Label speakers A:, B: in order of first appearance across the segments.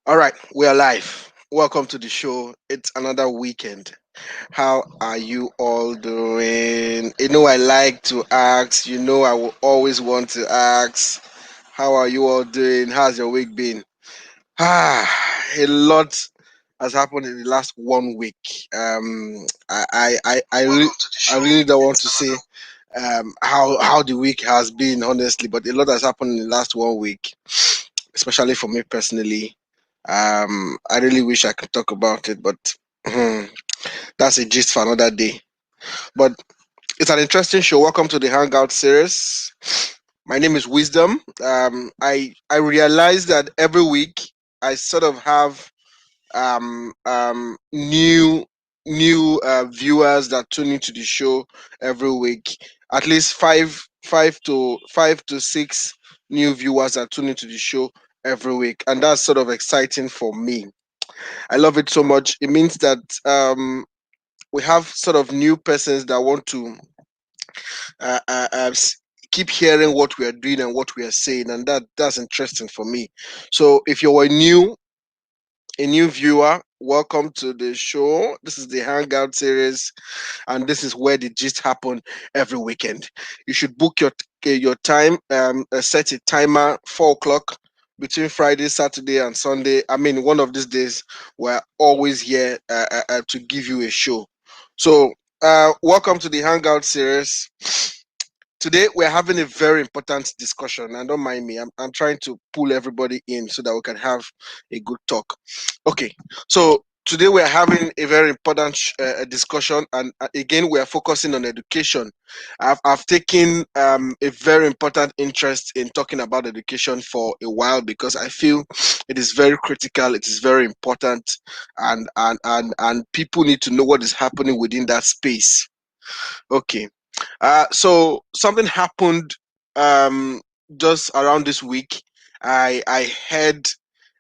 A: All right, we are live. Welcome to the show. It's another weekend. How are you all doing? I like to ask. I will always want to ask. How are you all doing? How's your week been? A lot has happened in the last 1 week. I really don't want to say how the week has been, honestly, but a lot has happened in the last 1 week, especially for me personally. I really wish I could talk about it, but hmm, that's a gist for another day. But it's an interesting show. Welcome to the Hangout series. My name is Wisdom. I realize that every week I sort of have new viewers that tune into the show every week. At least five to six new viewers that tune into the show every week, and that's sort of exciting for me. I love it so much. It means that we have sort of new persons that want to uh, uh, uh, s- keep hearing what we are doing and what we are saying, and that's interesting for me. So if you're a new viewer, welcome to the show. This is the Hangout series, and this is where the gist happen every weekend. You should book your time. Set a timer 4 o'clock between Friday, Saturday, and Sunday. I mean, one of these days we're always here to give you a show. So, welcome to the Hangout series. Today we're having a very important discussion, and don't mind me. I'm trying to pull everybody in so that we can have a good talk. Okay, so today we are having a very important discussion, and again we are focusing on education. I've taken a very important interest in talking about education for a while because I feel it is very critical, it is very important, and people need to know what is happening within that space. Okay, so something happened um, just around this week. I heard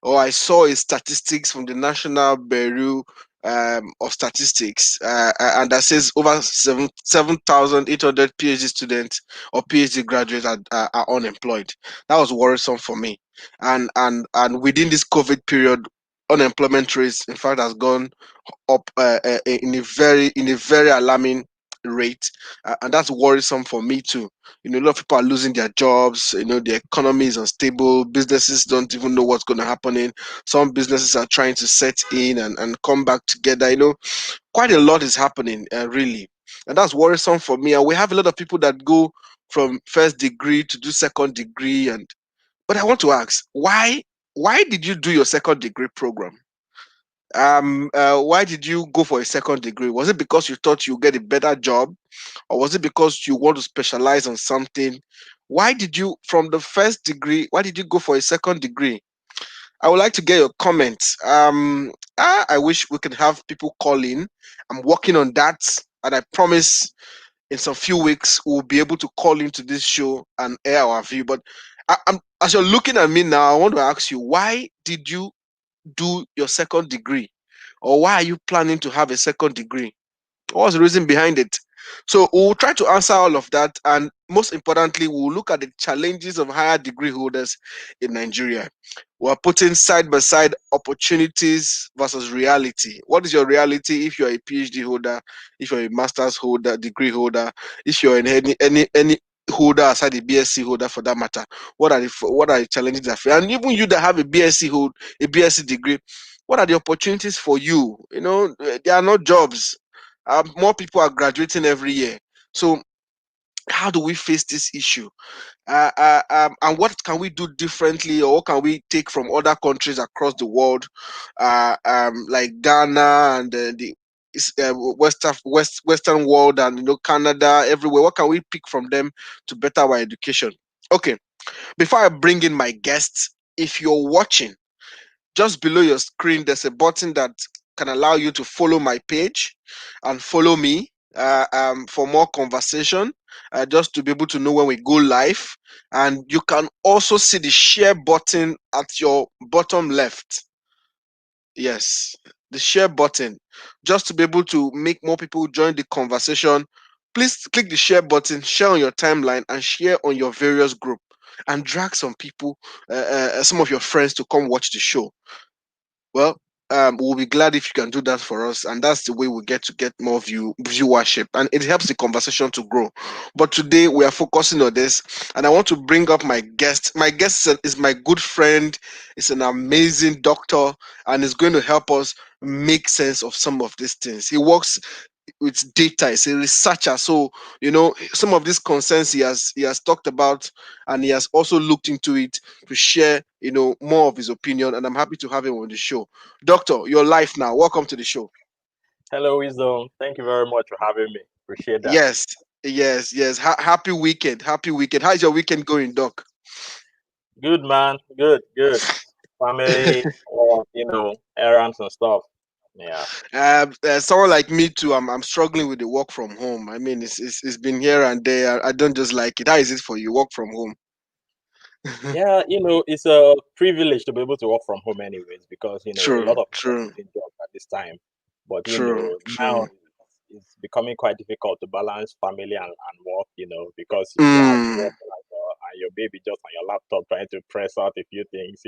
A: or I saw a statistics from the National Bureau of Statistics, and that says over 7,800 PhD students or PhD graduates are unemployed. That was worrisome for me, and within this COVID period, unemployment rates in fact has gone up in a very alarming rate, and that's worrisome for me too. A lot of people are losing their jobs. The economy is unstable. Businesses don't even know what's going to happen. In some businesses are trying to set in and come back together. Quite a lot is happening, really, and that's worrisome for me. And we have a lot of people that go from first degree to do second degree, and but I want to ask, why did you do your second degree program? Why did you go for a second degree? Was it because you thought you get a better job, or was it because you want to specialize on something? Why did you, from the first degree, why did you go for a second degree? I would like to get your comments. I wish we could have people call in. I'm working on that, and I promise in some few weeks we'll be able to call into this show and air our view. But as you're looking at me now, I want to ask you, why did you do your second degree? Or why are you planning to have a second degree? What's the reason behind it? So we'll try to answer all of that, and most importantly, we'll look at the challenges of higher degree holders in Nigeria. We're putting side by side opportunities versus reality. What is your reality if you're a PhD holder, if you're a master's holder, degree holder, if you're in any holder aside the BSc holder for that matter? What are the challenges that and even you that have a BSc degree, what are the opportunities for you? There are no jobs. More people are graduating every year. So how do we face this issue? And what can we do differently, or what can we take from other countries across the world, like Ghana and the Western world, and Canada, everywhere? What can we pick from them to better our education? Okay, before I bring in my guests, if you're watching, just below your screen, there's a button that can allow you to follow my page and follow me for more conversation, just to be able to know when we go live. And you can also see the share button at your bottom left. Yes, the share button, just to be able to make more people join the conversation. Please click the share button, share on your timeline, and share on your various group, and drag some people, some of your friends, to come watch the show. Well, we'll be glad if you can do that for us, and that's the way we get to get more viewership, and it helps the conversation to grow. But today we are focusing on this, and I want to bring up my guest. My guest is my good friend. Is an amazing doctor, and is going to help us make sense of some of these things. He works with data. He's a researcher, so some of these concerns he has talked about, and he has also looked into it to share more of his opinion. And I'm happy to have him on the show. Doctor, your life now. Welcome to the show.
B: Hello, Wisdom. Thank you very much for having me. Appreciate that.
A: Yes, yes. Happy weekend. Happy weekend. How's your weekend going, Doc?
B: Good, man. Good, good. Family, errands and stuff. Yeah.
A: Someone like me too. I'm struggling with the work from home. I mean, it's been here and there. I don't just like it. How is it for you? Work from home.
B: Yeah, it's a privilege to be able to work from home anyways, because, a
A: True,
B: lot of people are
A: true,
B: losing jobs at this time. But,
A: true,
B: now
A: true.
B: it's becoming quite difficult to balance family and work, because you don't have to
A: Mm.
B: work like and your baby just on your laptop trying to press out a few things.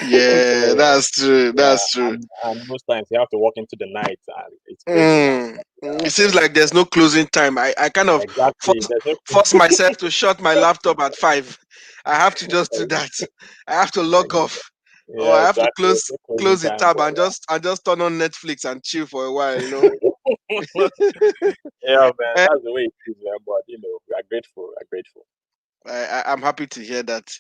A: Yeah,
B: So,
A: that's true.
B: yeah,
A: That's true.
B: and most times you have to work into the night, and it's crazy, man.
A: It seems like there's no closing time. I kind of
B: Exactly.
A: force, force myself to shut my laptop at 5. I have to just do that. I have to log off. Oh,
B: Yeah,
A: I have to
B: exactly. There's no closing
A: close the
B: time,
A: tab
B: but
A: and just turn on Netflix and chill for a while.
B: yeah. Yeah, man, that's the way it is, man. But we are grateful. We are grateful.
A: I'm happy to hear that.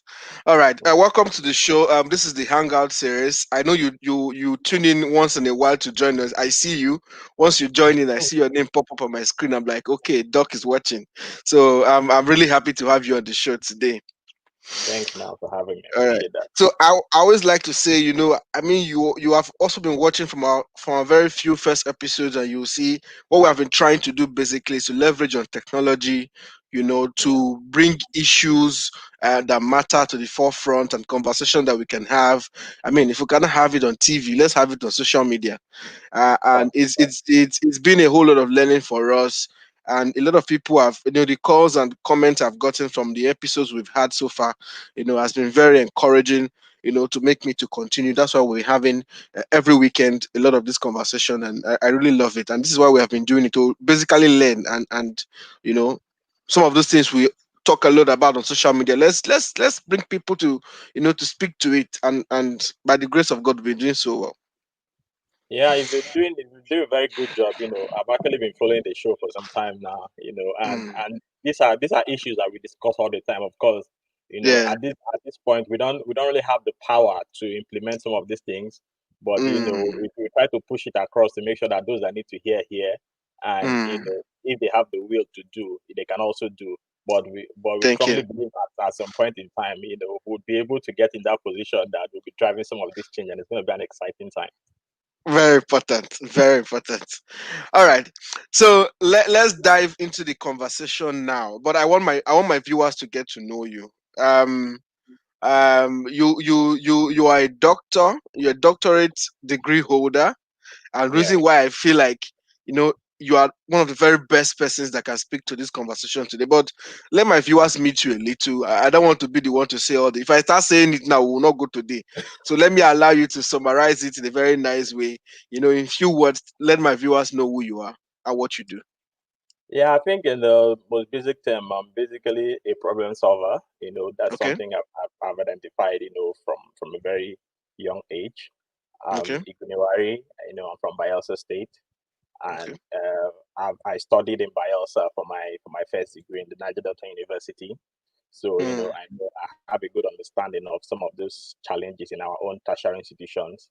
A: All right, welcome to the show. This is the Hangout series. I know you tune in once in a while to join us. I see you. Once you join in, I see your name pop up on my screen. I'm like, okay, Doc is watching. So I'm really happy to have you on the show today.
B: Thanks, man, for having me.
A: All right.
B: Appreciate that.
A: So I always like to say, I mean, you have also been watching from our very few first episodes, and you'll see what we have been trying to do basically is to leverage on technology,
B: Yeah.
A: to bring issues that matter to the forefront and conversation that we can have. I mean, if we cannot have it on TV, let's have it on social media. And
B: That's
A: it's been a whole lot of learning for us, and a lot of people have, the calls and comments I've gotten from the episodes we've had so far, has been very encouraging, to make me to continue. That's why we're having every weekend a lot of this conversation, and I really love it. And this is why we have been doing it to basically learn, and you know some of those things we talk a lot about on social media. Let's bring people to, to speak to it, and by the grace of God we've been doing so well.
B: Yeah, you've doing a very good job. I've actually been following the show for some time now.
A: Mm,
B: And these are issues that we discuss all the time. Of course,
A: yeah.
B: at this point we don't really have the power to implement some of these things, but
A: Mm,
B: we try to push it across to make sure that those that need to hear, and
A: mm.
B: if they have the will to do, they can also do. But we
A: Thank you.
B: strongly believe that at some point in time, we'll be able to get in that position that will be driving some of this change, and it's going to be an exciting time.
A: Very important. Very important. All right. So let's dive into the conversation now. But I want my viewers to get to know you. Um you are a doctor, you're a doctorate degree holder. And
B: Yeah.
A: reason why I feel like, you are one of the very best persons that can speak to this conversation today. But let my viewers meet you a little. I don't want to be the one to say all the. If I start saying it now, we will not go today. So let me allow you to summarize it in a very nice way. In few words, let my viewers know who you are and what you do.
B: Yeah, I think in the most basic term, I'm basically a problem solver. That's
A: Okay.
B: something I've identified, from a very young age.
A: Okay.
B: Iguniwari, I'm from Bayelsa State,
A: Okay.
B: and I studied in Bayelsa for my first degree in the Niger Delta University. So,
A: Mm,
B: I have a good understanding of some of those challenges in our own tertiary institutions.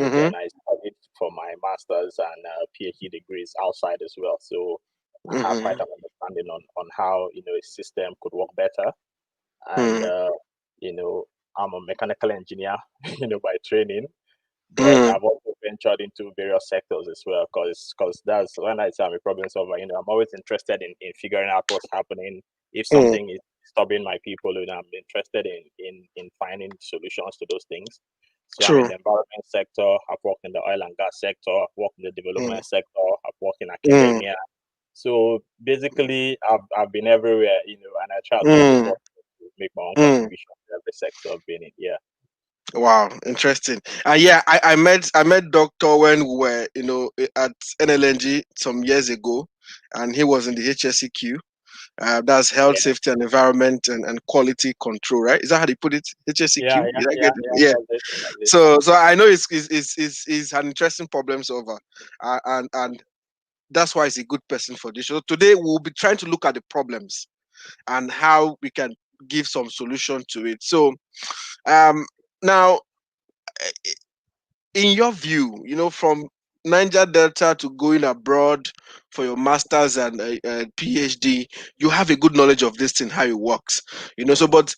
A: mm-hmm,
B: Then I studied for my master's and PhD degrees outside as well. So I have
A: mm-hmm,
B: quite an understanding on how, a system could work better. And,
A: mm,
B: you know, I'm a mechanical engineer, by training, but
A: mm,
B: I've also ventured into various sectors as well, because that's when I say I'm a problem solver. I'm always interested in figuring out what's happening. If
A: mm.
B: something is disturbing my people, I'm interested in finding solutions to those things. So I'm in
A: True.
B: the environment sector. I've worked in the oil and gas sector. I've worked in the
A: Mm,
B: development sector. I've worked in
A: mm,
B: academia. So basically, I've been everywhere, and I try as much as
A: mm,
B: possible to make my own
A: mm.
B: contribution to every sector I've been in. Yeah.
A: Wow, interesting. And yeah, I met Doctor when we were at NLNG some years ago, and he was in the HSEQ. That's health,
B: Yeah,
A: safety, and environment and quality control, right? Is that how they put it?
B: yeah,
A: HSEQ?
B: yeah,
A: Did I
B: yeah,
A: get it?
B: yeah.
A: Yeah.
B: That's it.
A: So I know it's an interesting problem solver, and that's why he's a good person for this. So today we'll be trying to look at the problems and how we can give some solution to it. So um now, in your view, from Niger Delta to going abroad for your masters and PhD, you have a good knowledge of this thing, how it works. So, but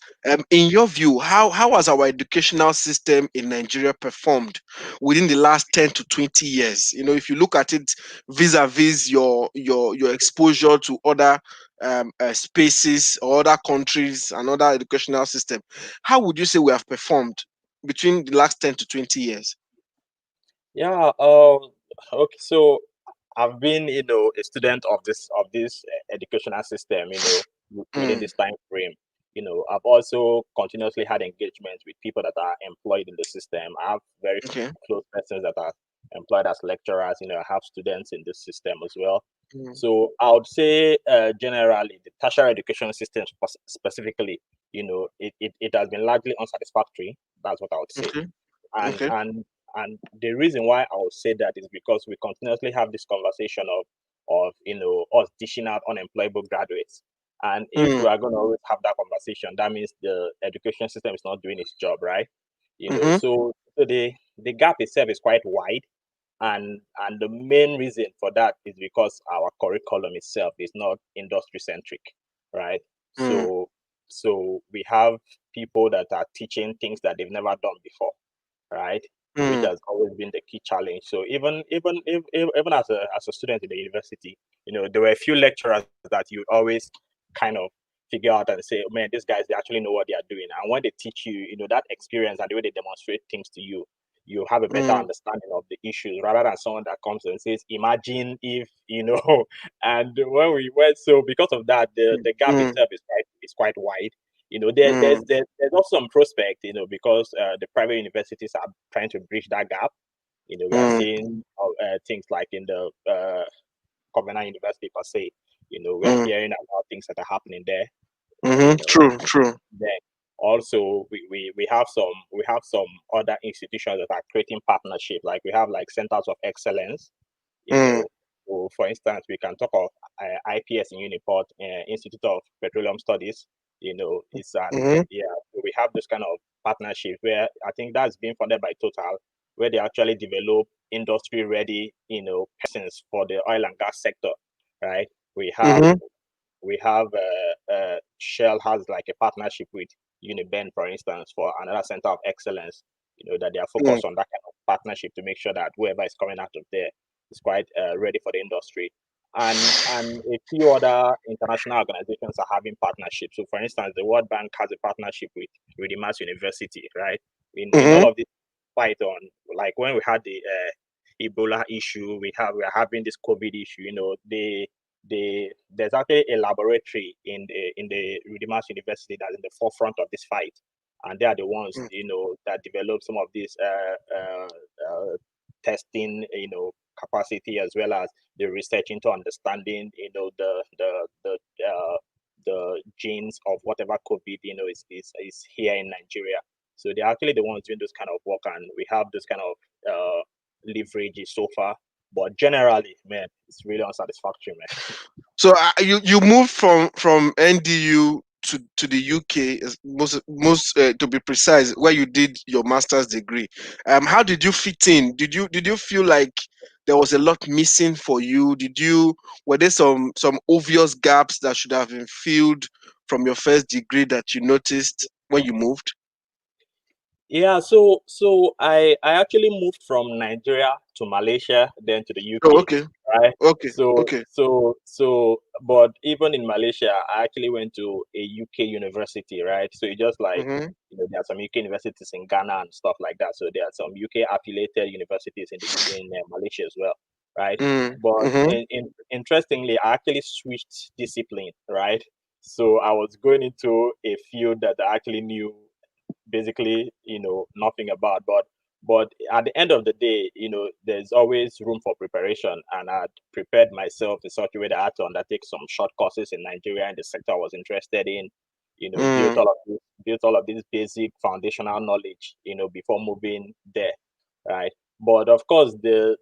A: in your view, how has our educational system in Nigeria performed within the last 10 to 20 years? If you look at it vis-a-vis your exposure to other spaces or other countries and other educational system, how would you say we have performed between the last 10 to 20 years?
B: Yeah. Okay. So I've been, a student of this educational system, within
A: Mm,
B: this time frame. I've also continuously had engagement with people that are employed in the system. I have very
A: okay.
B: close persons that are employed as lecturers. I have students in this system as well.
A: Mm,
B: So I would say, generally, the tertiary education system specifically, it has been largely unsatisfactory. That's what I would say.
A: okay.
B: And
A: Okay.
B: and and the reason why I would say that is because we continuously have this conversation of us dishing out unemployable graduates. And if
A: Mm,
B: we are going to always have that conversation, that means the education system is not doing its job, right?
A: mm-hmm,
B: So the gap itself is quite wide, and the main reason for that is because our curriculum itself is not industry centric, right?
A: mm,
B: So we have people that are teaching things that they've never done before, right? Which
A: mm,
B: has always been the key challenge. So even as a student in the university, there were a few lecturers that you always kind of figure out and say, man, these guys, they actually know what they are doing. And when they teach you, that experience and the way they demonstrate things to you, you have a better
A: mm,
B: understanding of the issues rather than someone that comes and says, imagine if, and when we went, so because of that, the gap
A: mm,
B: itself is quite wide.
A: mm,
B: There's also some prospect, because the private universities are trying to bridge that gap. We are
A: mm,
B: seeing things like in the Covenant University per se. We are
A: mm,
B: hearing about things that are happening there.
A: mm-hmm. True,
B: And
A: true.
B: then also we have some other institutions that are creating partnership. Like we have like centers of excellence. You
A: Mm,
B: know, so for instance, we can talk of IPS in Uniport, Institute of Petroleum Studies. It's an
A: mm-hmm,
B: yeah. So we have this kind of partnership where I think that's being funded by Total, where they actually develop industry-ready, persons for the oil and gas sector, right? We have
A: mm-hmm,
B: we have Shell has like a partnership with Uniben, for instance, for another center of excellence. That they are
A: mm,
B: focused on that kind of partnership to make sure that whoever is coming out of there is quite ready for the industry. And a few other international organizations are having partnerships. So, for instance, the World Bank has a partnership with the Mass University, right? In
A: mm-hmm,
B: all of this fight on, like when we had the Ebola issue, we are having this COVID issue. There's actually a laboratory in the Redeemers University that's in the forefront of this fight, and they are the ones
A: mm,
B: that develop some of this testing capacity, as well as the research into understanding the genes of whatever COVID is here in Nigeria. So they're actually the ones doing this kind of work, and we have this kind of leverage so far. But generally, man, it's really unsatisfactory, man.
A: So you moved from NDU to the UK, most to be precise, where you did your master's degree. How did you fit in? Did you feel like there was a lot missing for you? Were there some obvious gaps that should have been filled from your first degree that you noticed when you moved?
B: Yeah, so I actually moved from Nigeria to Malaysia, then to the
A: Oh,
B: UK,
A: okay,
B: right?
A: okay,
B: So
A: okay.
B: but even in Malaysia, I actually went to a UK university, right? So it just like
A: Mm-hmm,
B: there are some UK universities in Ghana and stuff like that. So there are some UK affiliated universities in Malaysia as well, right? But
A: mm-hmm,
B: interestingly, I actually switched discipline, right? So I was going into a field that I actually knew basically, nothing about. But at the end of the day, there's always room for preparation, and I'd prepared myself in such a way that I had to undertake some short courses in Nigeria in the sector I was interested in. Built
A: Mm,
B: all of this basic foundational knowledge, before moving there, right? But of course, the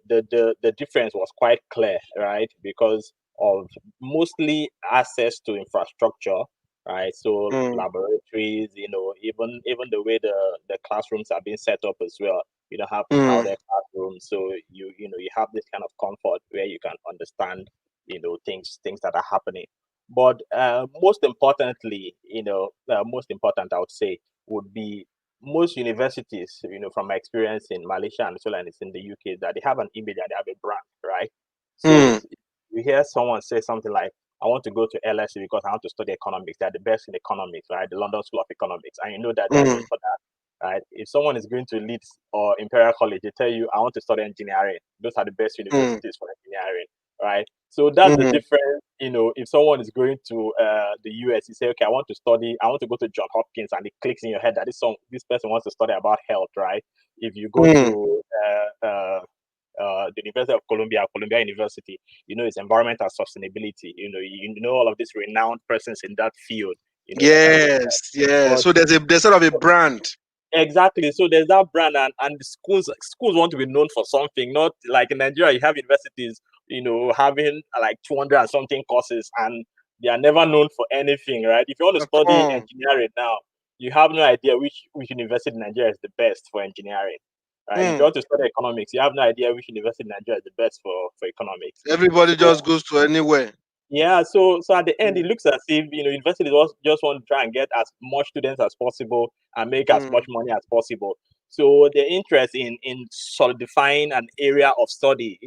B: difference was quite clear, right? Because of mostly access to infrastructure, right? So
A: mm,
B: laboratories, even the way the classrooms are being set up as well. You don't have
A: mm,
B: crowded classrooms, so you have this kind of comfort where you can understand, things that are happening. But most importantly, most important, I would say, would be most universities, from my experience in Malaysia and so on, it's in the UK, that they have an image and they have a brand, right? So
A: mm,
B: you hear someone say something like, I want to go to LSE because I want to study economics. They're the best in economics, right? The London School of Economics. And you know that they are known
A: mm,
B: for that, right? If someone is going to Leeds or Imperial College, they tell you, I want to study engineering. Those are the best
A: mm,
B: universities for engineering, right? So that's the
A: mm.
B: difference. If someone is going to the US, you say, okay, I want to go to John Hopkins, and it clicks in your head that this person wants to study about health, right? If you go
A: Mm.
B: to the University of Columbia University, it's environment and sustainability. You know all of these renowned persons in that field, that are going there.
A: Yes, yes.
B: But
A: So there's sort of a brand.
B: exactly, so there's that brand, and the schools want to be known for something, not like in Nigeria. You have universities, having like 200 and something courses, and they are never known for anything, right? If you want to
A: At
B: study
A: all.
B: engineering now, you have no idea which university in Nigeria is the best for engineering. Right? If you
A: Mm.
B: want to study economics, you have no idea which university in Nigeria is the best for economics.
A: Everybody
B: So
A: just goes to anywhere.
B: yeah, so at the end, it
A: Mm,
B: looks as if universities just want to try and get as much students as possible and make as much
A: mm,
B: money as possible. So their interest in solidifying an area of study,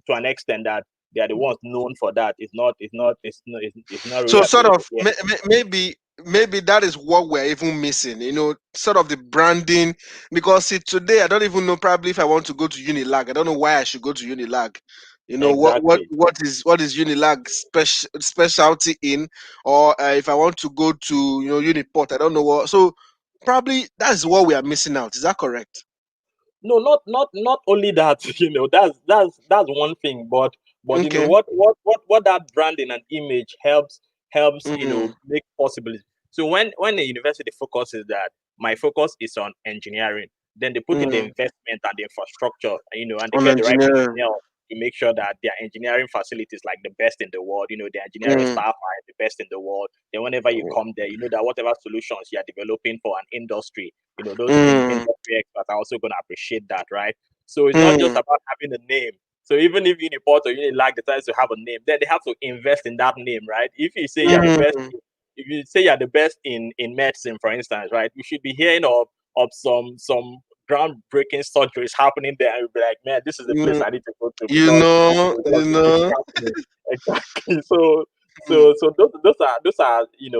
B: to an extent that they are the ones known for that, is not really
A: so sort
B: available
A: of
B: here.
A: maybe that is what we're even missing, sort of the branding. Because see, today I don't even know probably if I want to go to Unilag. I don't know why I should go to Unilag.
B: Exactly.
A: What is Unilag specialty in? Or if I want to go to Uniport, I don't know what. So probably that's what we are missing out. Is that correct?
B: No, not only that. That's one thing, but
A: Okay.
B: what that branding and image helps
A: Mm,
B: make possible. So when the university focuses that my focus is on engineering, then they put in the
A: mm,
B: investment and the infrastructure, and they
A: on
B: get the right
A: engineering.
B: personnel to make sure that their engineering facilities like the best in the world. The engineering
A: Mm,
B: staff are the best in the world. Then whenever you come there, you know that whatever solutions you are developing for an industry, those
A: mm,
B: industry experts are also going to appreciate that, right? So it's not just
A: mm,
B: about having a name. So even if Uniport or Unilag decides to have a name, then they have to invest in that name, right?
A: mm.
B: If you say you're the best in medicine, for instance, right, you should be hearing of some groundbreaking surgeries happening there, and you'll be like, man, this is the place
A: Mm,
B: I need to go to
A: you
B: because
A: know, you
B: it's
A: know.
B: happening. Exactly. So
A: Mm,
B: those are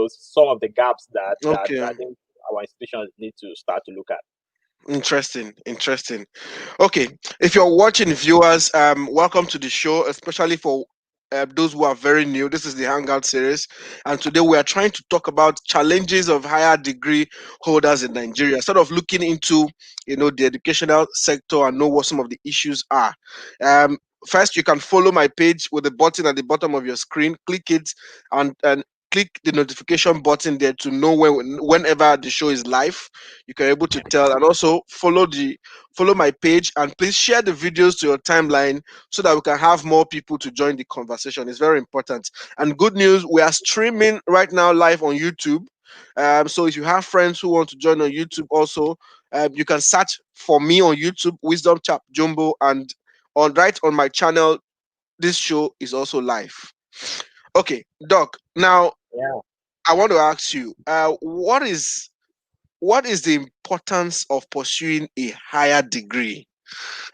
B: some of the gaps that
A: okay.
B: I think our institutions need to start to look at.
A: Interesting, interesting. Okay, if you're watching, viewers, welcome to the show, especially for those who are very new. This is the Hangout series, and today we are trying to talk about challenges of higher degree holders in Nigeria, sort of looking into the educational sector and know what some of the issues are. First, you can follow my page with the button at the bottom of your screen. Click it and click the notification button there to know whenever the show is live. You can able to tell, and also follow my page, and please share the videos to your timeline so that we can have more people to join the conversation. It's very important. And good news, we are streaming right now live on YouTube. So if you have friends who want to join on YouTube also, you can search for me on YouTube, Wisdom Chapp-Jumbo, and on my channel, this show is also live. Okay, Doc. Now
B: Yeah.
A: I want to ask you, what is the importance of pursuing a higher degree?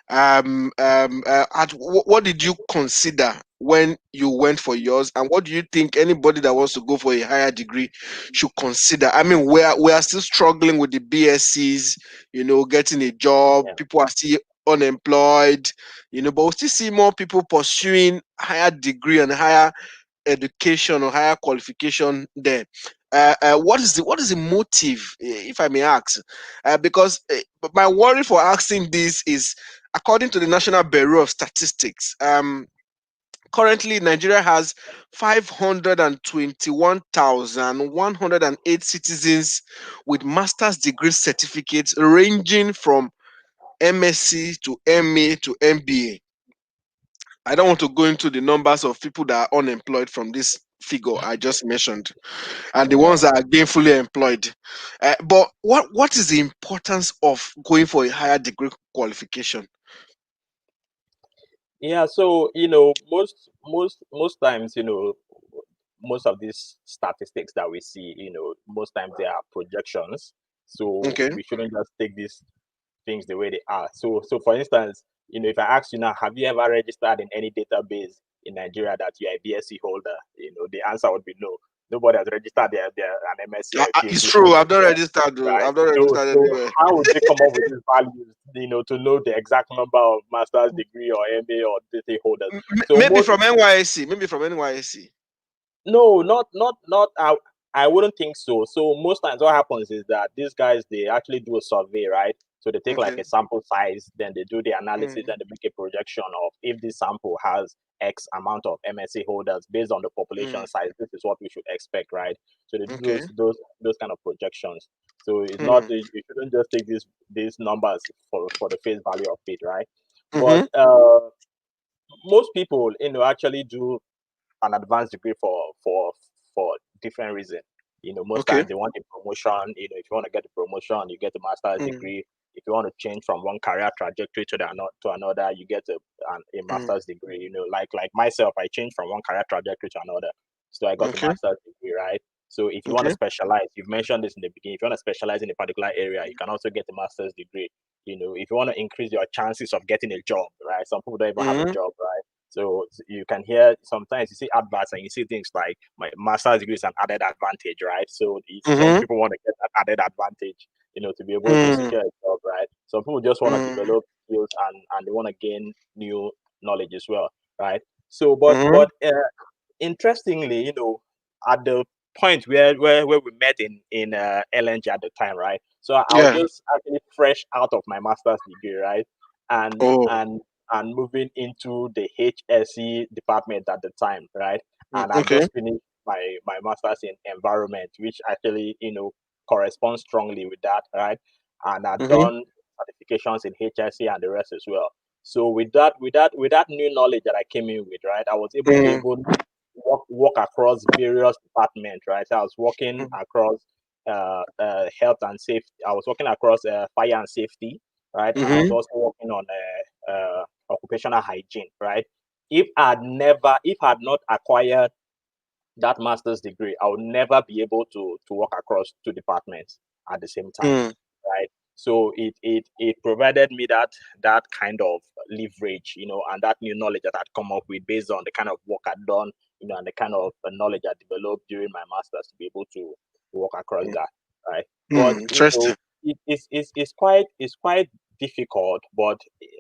A: What did you consider when you went for yours, and what do you think anybody that wants to go for a higher degree should consider? I mean, we are still struggling with the BScs, getting a job.
B: Yeah.
A: People are still unemployed, but we still see more people pursuing higher degree and higher education or higher qualification there. what is the motive, if I may ask? Because my worry for asking this is, according to the National Bureau of Statistics, currently Nigeria has 521,108 citizens with master's degree certificates ranging from MSc to MA to MBA. I don't want to go into the numbers of people that are unemployed from this figure I just mentioned, and the ones
B: Yeah.
A: that are gainfully employed. But what is the importance of going for a higher degree qualification?
B: Yeah, so most times, most of these statistics that we see, most times they are projections. So
A: Okay.
B: we shouldn't just take these things the way they are. So for instance, if I ask you now, have you ever registered in any database in Nigeria that you're a BSc holder? The answer would be no. Nobody has registered their an MSc or a
A: It's
B: PhD
A: true.
B: holder
A: I've not
B: there,
A: registered though.
B: right?
A: I've not
B: So
A: registered
B: so
A: anywhere.
B: how would they come up with these values, to know the exact number of master's degree or MA or PhD holders? So
A: Maybe
B: most
A: from NYSC. Maybe from NYSC.
B: no, not. I wouldn't think so. So most times, what happens is that these guys they actually do a survey, right? So they take like
A: Okay.
B: a sample size, then they do the analysis,
A: Mm,
B: then they make a projection of if this sample has X amount of MSc holders based on the population
A: mm,
B: size. This is what we should expect, right? So they do
A: okay.
B: those kind of projections. So it's not
A: Mm,
B: you shouldn't just take these numbers for the face value of it, right? But
A: mm-hmm.
B: most people, actually do an advanced degree for different reasons. Most
A: Okay.
B: times they want a promotion. If you want to get a promotion, you get a master's
A: Mm,
B: degree. If you want to change from one career trajectory to another, you get a
A: mm,
B: master's degree. Like myself, I changed from one career trajectory to another, so I got a
A: okay.
B: master's degree, right? So if you want to
A: Okay.
B: specialize, you've mentioned this in the beginning. If you want to specialize in a particular area, you can also get a master's degree. If you want to increase your chances of getting a job, right? Some people don't even have a
A: Mm,
B: job, right? So you can hear sometimes you see adverts and you see things like my master's degree is an added advantage, right? So some
A: mm-hmm.
B: people want to get that added advantage, to be able to
A: Mm,
B: secure a job, right? Some people just want to
A: mm,
B: develop skills and they want to gain new knowledge as well, right? So,
A: mm-hmm.
B: but interestingly, at the point where we met in LNG at the time, right? So I was
A: Yeah.
B: just actually fresh out of my master's degree, right? And
A: Oh.
B: and and moving into the HSE department at the time, right? And I've
A: Okay.
B: just finished my master's in environment, which actually corresponds strongly with that, right? And I've
A: Mm-hmm.
B: done certifications in HSE and the rest as well. So with that new knowledge that I came in with, right, I was able to
A: Mm,
B: even work across various departments, right? So I was working across health and safety. I was working across fire and safety, right? And I was
A: mm-hmm.
B: also working on occupational hygiene, right? If I had not acquired that master's degree, I would never be able to work across two departments at the same time,
A: Mm,
B: right? So it provided me that kind of leverage, and that new knowledge that I'd come up with based on the kind of work I'd done, and the kind of knowledge I developed during my master's to be able to work across that, right? But
A: interesting.
B: it's quite difficult, but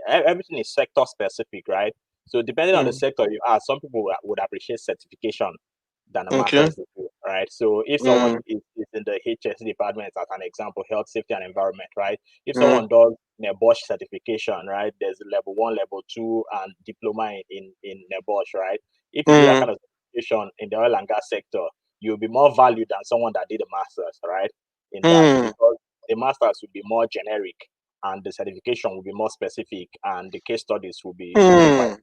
B: everything is sector specific, right? So depending on the
A: Mm,
B: sector you are, some people would appreciate certification than a
A: okay.
B: master's degree, right? So if
A: Mm,
B: someone is in the HSC department, as an example, health, safety, and environment, right? If
A: mm,
B: someone does NEBOSH certification, right? There's level one, level two, and diploma in NEBOSH, right? If you do that
A: mm,
B: kind of certification in the oil and gas sector, you'll be more valued than someone that did a master's, right? In that,
A: mm,
B: because the master's will be more generic and the certification will be more specific and the case studies will be quite
A: mm,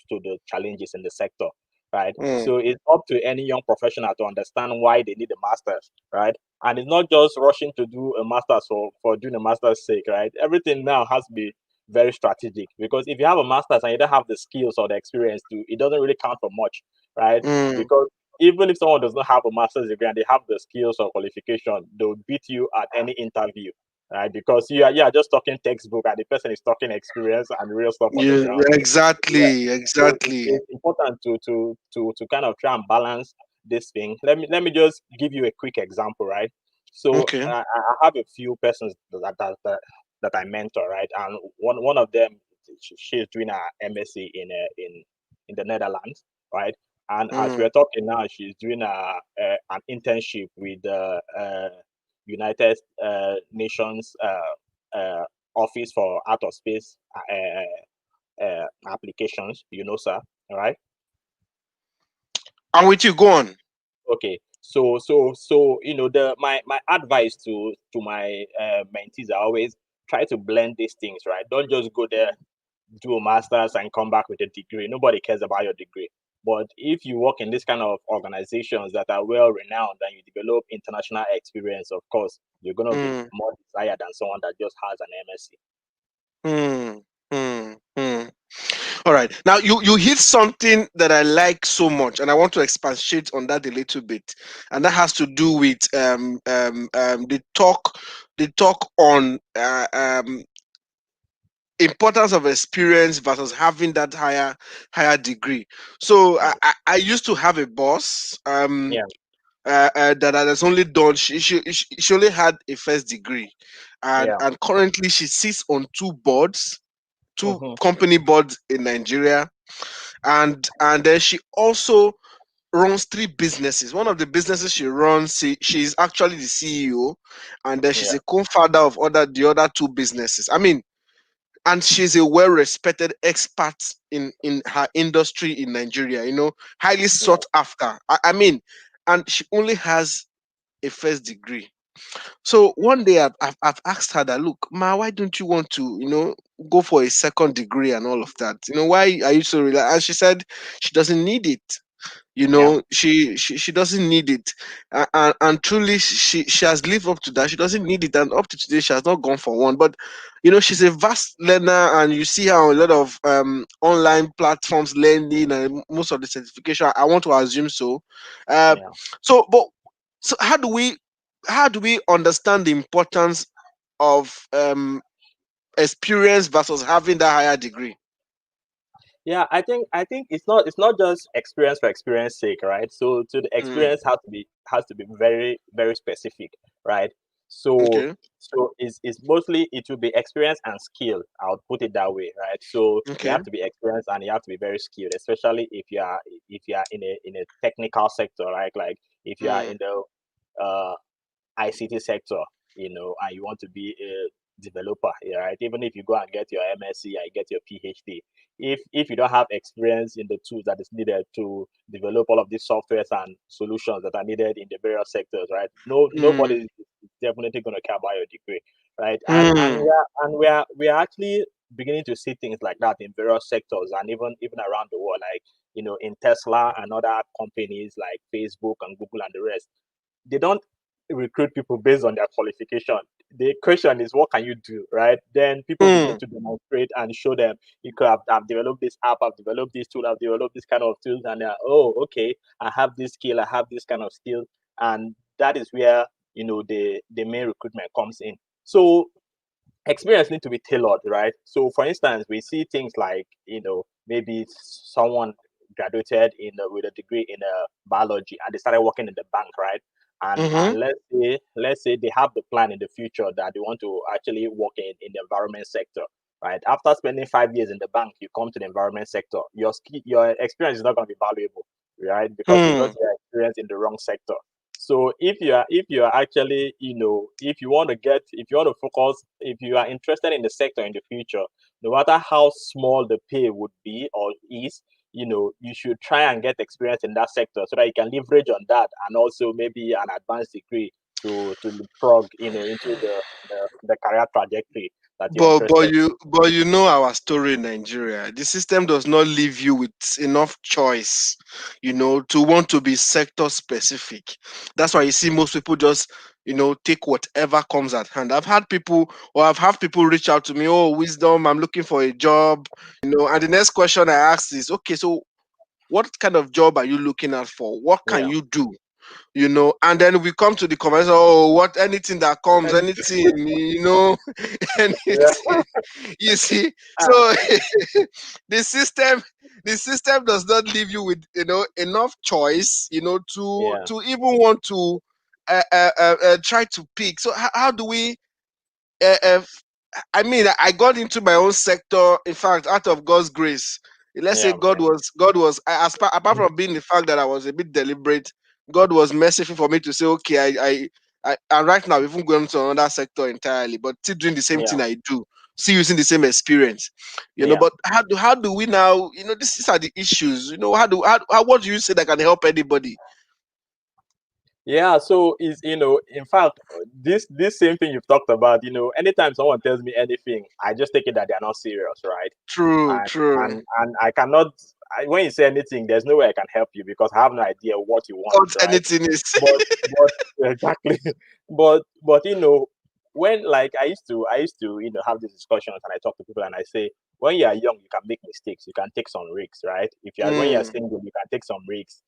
B: to the challenges in the sector, right?
A: mm,
B: So it's up to any young professional to understand why they need a master's, right? And it's not just rushing to do a master's for doing a master's sake, right? Everything now has to be very strategic, because if you have a master's and you don't have the skills or the experience to, it doesn't really count for much, right?
A: mm.
B: Because even if someone does not have a master's degree and they have the skills or qualification, they'll beat you at any interview, right? Because you are just talking textbook and the person is talking experience and real stuff on the
A: Yeah,
B: ground. Yeah.
A: exactly,
B: So
A: exactly.
B: it's important to kind of try and balance this thing. Let me just give you a quick example, right? So
A: Okay.
B: I have a few persons that I mentor, right? And one of them, she's doing her MSc in the Netherlands, right? And as
A: Mm.
B: we're talking now, she's doing an internship with the United Nations Office for Outer Space applications. Sir. All right.
A: I'm with you. Go on.
B: Okay. So the my advice to my mentees are always try to blend these things, right? Don't just go there, do a master's and come back with a degree. Nobody cares about your degree. But if you work in this kind of organizations that are well renowned and you develop international experience, of course, you're going to be
A: Mm.
B: more desired than someone that just has an MSc.
A: Mm. Mm. Mm. All right. Now you hit something that I like so much, and I want to expatiate on that a little bit, and that has to do with the talk on importance of experience versus having that higher degree. So
B: Yeah,
A: I used to have a boss
B: yeah,
A: that has only done she only had a first degree, and
B: yeah.
A: currently she sits on two boards, two
B: Mm-hmm.
A: company boards in Nigeria, and then she also runs three businesses. One of the businesses she runs, she's actually the CEO, and then she's
B: Yeah,
A: a co-founder of the other two businesses. I mean, and she's a well-respected expert in her industry in Nigeria. Highly
B: yeah,
A: sought after. I mean, and she only has a first degree. So one day I've asked her that, look, Ma, why don't you want to, go for a second degree and all of that? Why are you so relaxed? And she said she doesn't need it.
B: yeah,
A: She doesn't need it, and truly she has lived up to that. She doesn't need it, and up to today she has not gone for one. But she's a vast learner, and you see her on a lot of online platforms learning, and most of the certification, I want to assume so. uh,
B: yeah.
A: so how do we understand the importance of experience versus having that higher degree?
B: Yeah, I think it's not just experience for experience sake, right? So the
A: Mm,
B: experience has to be very very specific, right? So
A: okay.
B: it's mostly it will be experience and skill. I would put it that way, right? So you
A: Okay.
B: have to be experienced and you have to be very skilled, especially if you are in a technical sector, right? Like if you are
A: Mm,
B: in the uh ICT sector, and you want to be a developer, yeah, right? Even if you go and get your MSc and get your PhD, if you don't have experience in the tools that is needed to develop all of these softwares and solutions that are needed in the various sectors, right? No,
A: mm,
B: nobody is definitely going to care about your degree, right? And
A: mm,
B: we are actually beginning to see things like that in various sectors and even around the world, like in Tesla and other companies like Facebook and Google and the rest. They don't recruit people based on their qualification. The question is, what can you do, right? Then people begin
A: mm.
B: to demonstrate and show them, you could have I've developed this app, I've developed this tool, I've developed this kind of tools, and they're, oh, okay, I have this skill, I have this kind of skill, and that is where the main recruitment comes in. So experience need to be tailored, right? So, for instance, we see things like maybe someone graduated with a degree in biology and they started working in the bank, right? And
A: Mhm.
B: let's say they have the plan in the future that they want to actually work in the environment sector, right? After spending 5 years in the bank, you come to the environment sector. Your experience is not going to be valuable, right? Because you got
A: Hmm.
B: your experience in the wrong sector. So if you are actually, if you want to focus, if you are interested in the sector in the future, no matter how small the pay would be or is, you should try and get experience in that sector so that you can leverage on that and also maybe an advanced degree to leapfrog, into the career trajectory that you're
A: But
B: interested.
A: you know our story in Nigeria. The system does not leave you with enough choice, to want to be sector specific. That's why you see most people just, take whatever comes at hand. I've had people reach out to me, oh, wisdom, I'm looking for a job, and the next question I ask is, okay, so what kind of job are you looking at for? What can
B: Yeah.
A: you do? And then we come to the conversation, oh, what, anything that comes,
B: And
A: anything,
B: yeah.
A: anything. You see, so
B: Ah,
A: the system the system does not leave you with enough choice, to
B: yeah.
A: even want to try to pick. So how do we I mean, I got into my own sector, in fact, out of God's grace. Let's say
B: Yeah, man.
A: apart from being the fact that I was a bit deliberate, God was merciful for me to say, okay, and right now even going to another sector entirely, but still doing the same
B: Yeah,
A: thing I do, still using the same experience,
B: yeah.
A: But how do we now, these are the issues, what do you say that can help anybody?
B: Yeah, so is in fact, this same thing you've talked about. Anytime someone tells me anything, I just take it that they're not serious, right?
A: True,
B: And
A: true.
B: and I cannot. When you say anything, there's no way I can help you because I have no idea what you want,
A: What
B: right?
A: anything is.
B: But exactly, but when like I used to have these discussions and I talk to people and I say when you are young you can make mistakes, you can take some risks, right? If you are when you're
A: Mm,
B: single you can take some risks,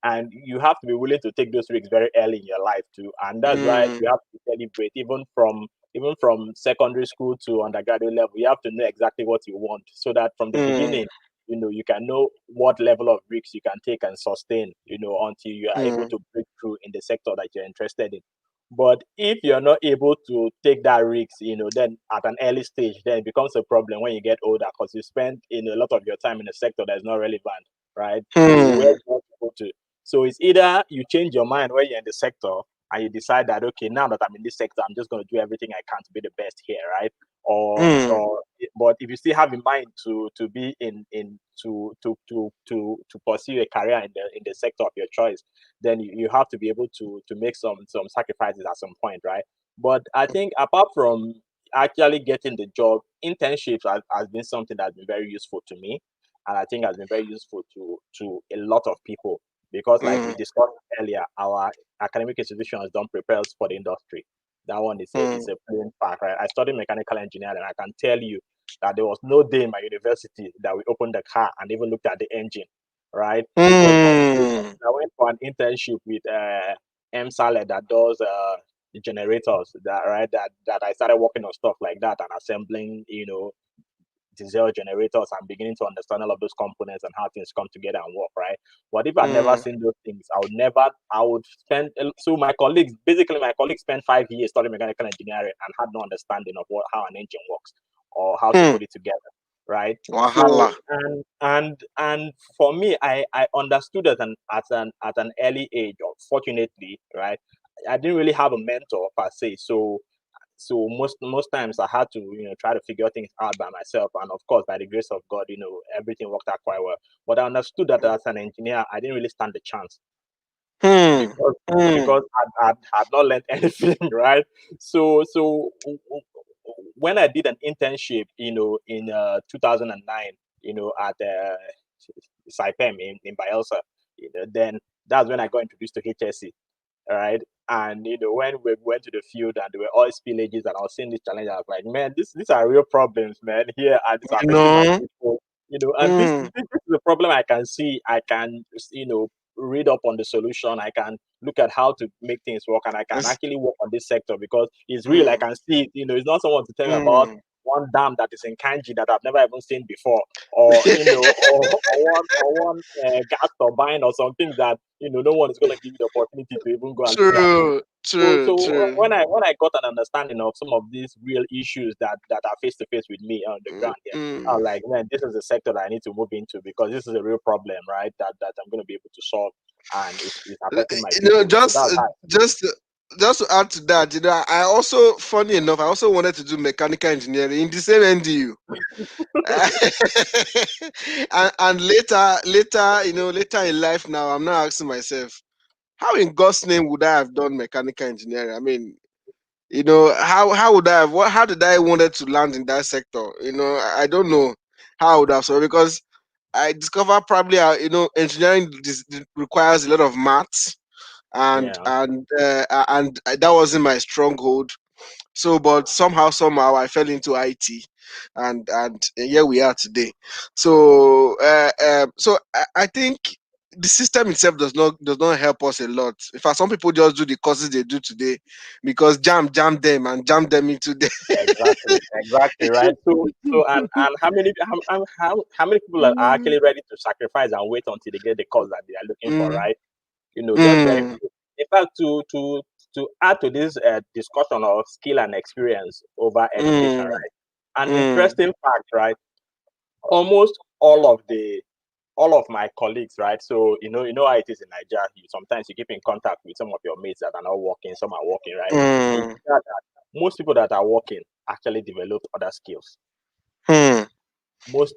B: and you have to be willing to take those risks very early in your life too. And that's why
A: mm,
B: you have to celebrate even from secondary school to undergraduate level. You have to know exactly what you want so that from the
A: mm,
B: beginning, you can know what level of risks you can take and sustain, until you are able
A: mm,
B: to break through in the sector that you're interested in. But if you're not able to take that risk, then at an early stage, then it becomes a problem when you get older because you spend a lot of your time in a sector that is not relevant, right? Where
A: mm,
B: you want to go to. So it's either you change your mind when you're in the sector and you decide that okay, now that I'm in this sector, I'm just going to do everything I can to be the best here, right?
A: mm,
B: But if you still have in mind to be in to pursue a career in the sector of your choice, then you have to be able to make some sacrifices at some point, right? But I think apart from actually getting the job, internships has been something that's been very useful to me, and I think has been very useful to a lot of people because, like we
A: mm,
B: discussed earlier, our academic institutions don't prepare us for the industry. That one is a
A: mm,
B: is a plain fact, right? I studied mechanical engineering. I can tell you that there was no day in my university that we opened the car and even looked at the engine, right? It was until
A: mm.
B: I went for an internship with M Saleh that does generators, that right that I started working on stuff like that and assembling, diesel generators and beginning to understand all of those components and how things come together and work, right? But if I'd never
A: Mm,
B: seen those things, I would spend, so my colleagues spent 5 years studying mechanical engineering and had no understanding of how an engine works or how to
A: hmm.
B: put it together, right?
A: Wahala.
B: And for me, I understood at an early age, fortunately, right? I didn't really have a mentor per se, so most times I had to try to figure things out by myself, and of course by the grace of God, everything worked out quite well. But I understood that as an engineer I didn't really stand the chance
A: Hmm.
B: because
A: Hmm.
B: because I had not learned anything, right? So when I did an internship, in 2009, at Saipem in Bielsa, then that's when I got introduced to HSC, right? And when we went to the field and there were oil spillages and I was seeing this challenge, I was like, man, these are real problems, man. Here and it's
A: You
B: affecting my
A: know.
B: people, and this,
A: Hmm.
B: this is a problem I can see. I can read up on the solution. I can look at how to make things work, and I can
A: It's,
B: actually work on this sector because it's real. I
A: hmm.
B: can see it. It's not someone to tell me about
A: Hmm.
B: one dam that is in Kanji that I've never even seen before, or or one gas turbine or something that no one is going to give you the opportunity to even go and look at.
A: True.
B: So,
A: True.
B: so
A: True.
B: when I got an understanding of some of these real issues that are face to face with me on the
A: Mm,
B: ground here, I
A: mm.
B: was like, man, this is a sector that I need to move into because this is a real problem, right? That I'm going to be able to solve, and it's affecting my
A: You know,
B: people. So that's how.
A: just to add to that, I also, funny enough, I also wanted to do mechanical engineering in the same NDU. And later, later in life now, I'm now asking myself, how in God's name would I have done mechanical engineering? I mean, how would I have, how did I wanted to land in that sector? I don't know how I would have, so because I discovered probably, engineering requires a lot of maths,
B: Yeah.
A: and that wasn't my stronghold. So, but somehow I fell into IT, and here we are today. So I think the system itself does not help us a lot. In fact, some people just do the courses they do today because jam them and jam them into the.
B: Exactly, right. So how many people are actually ready to sacrifice and wait until they get the cause that they are looking for,
A: Mm,
B: right? Just very
A: mm,
B: few. In fact, to add to this discussion of skill and experience over education,
A: mm,
B: right? An
A: mm,
B: interesting fact, right? Almost all of my colleagues, right? So you know how it is in Nigeria. Sometimes you keep in contact with some of your mates that are not working, some are working, right? And you
A: Mm.
B: find out that most people that are working actually develop other skills.
A: Hmm.
B: Most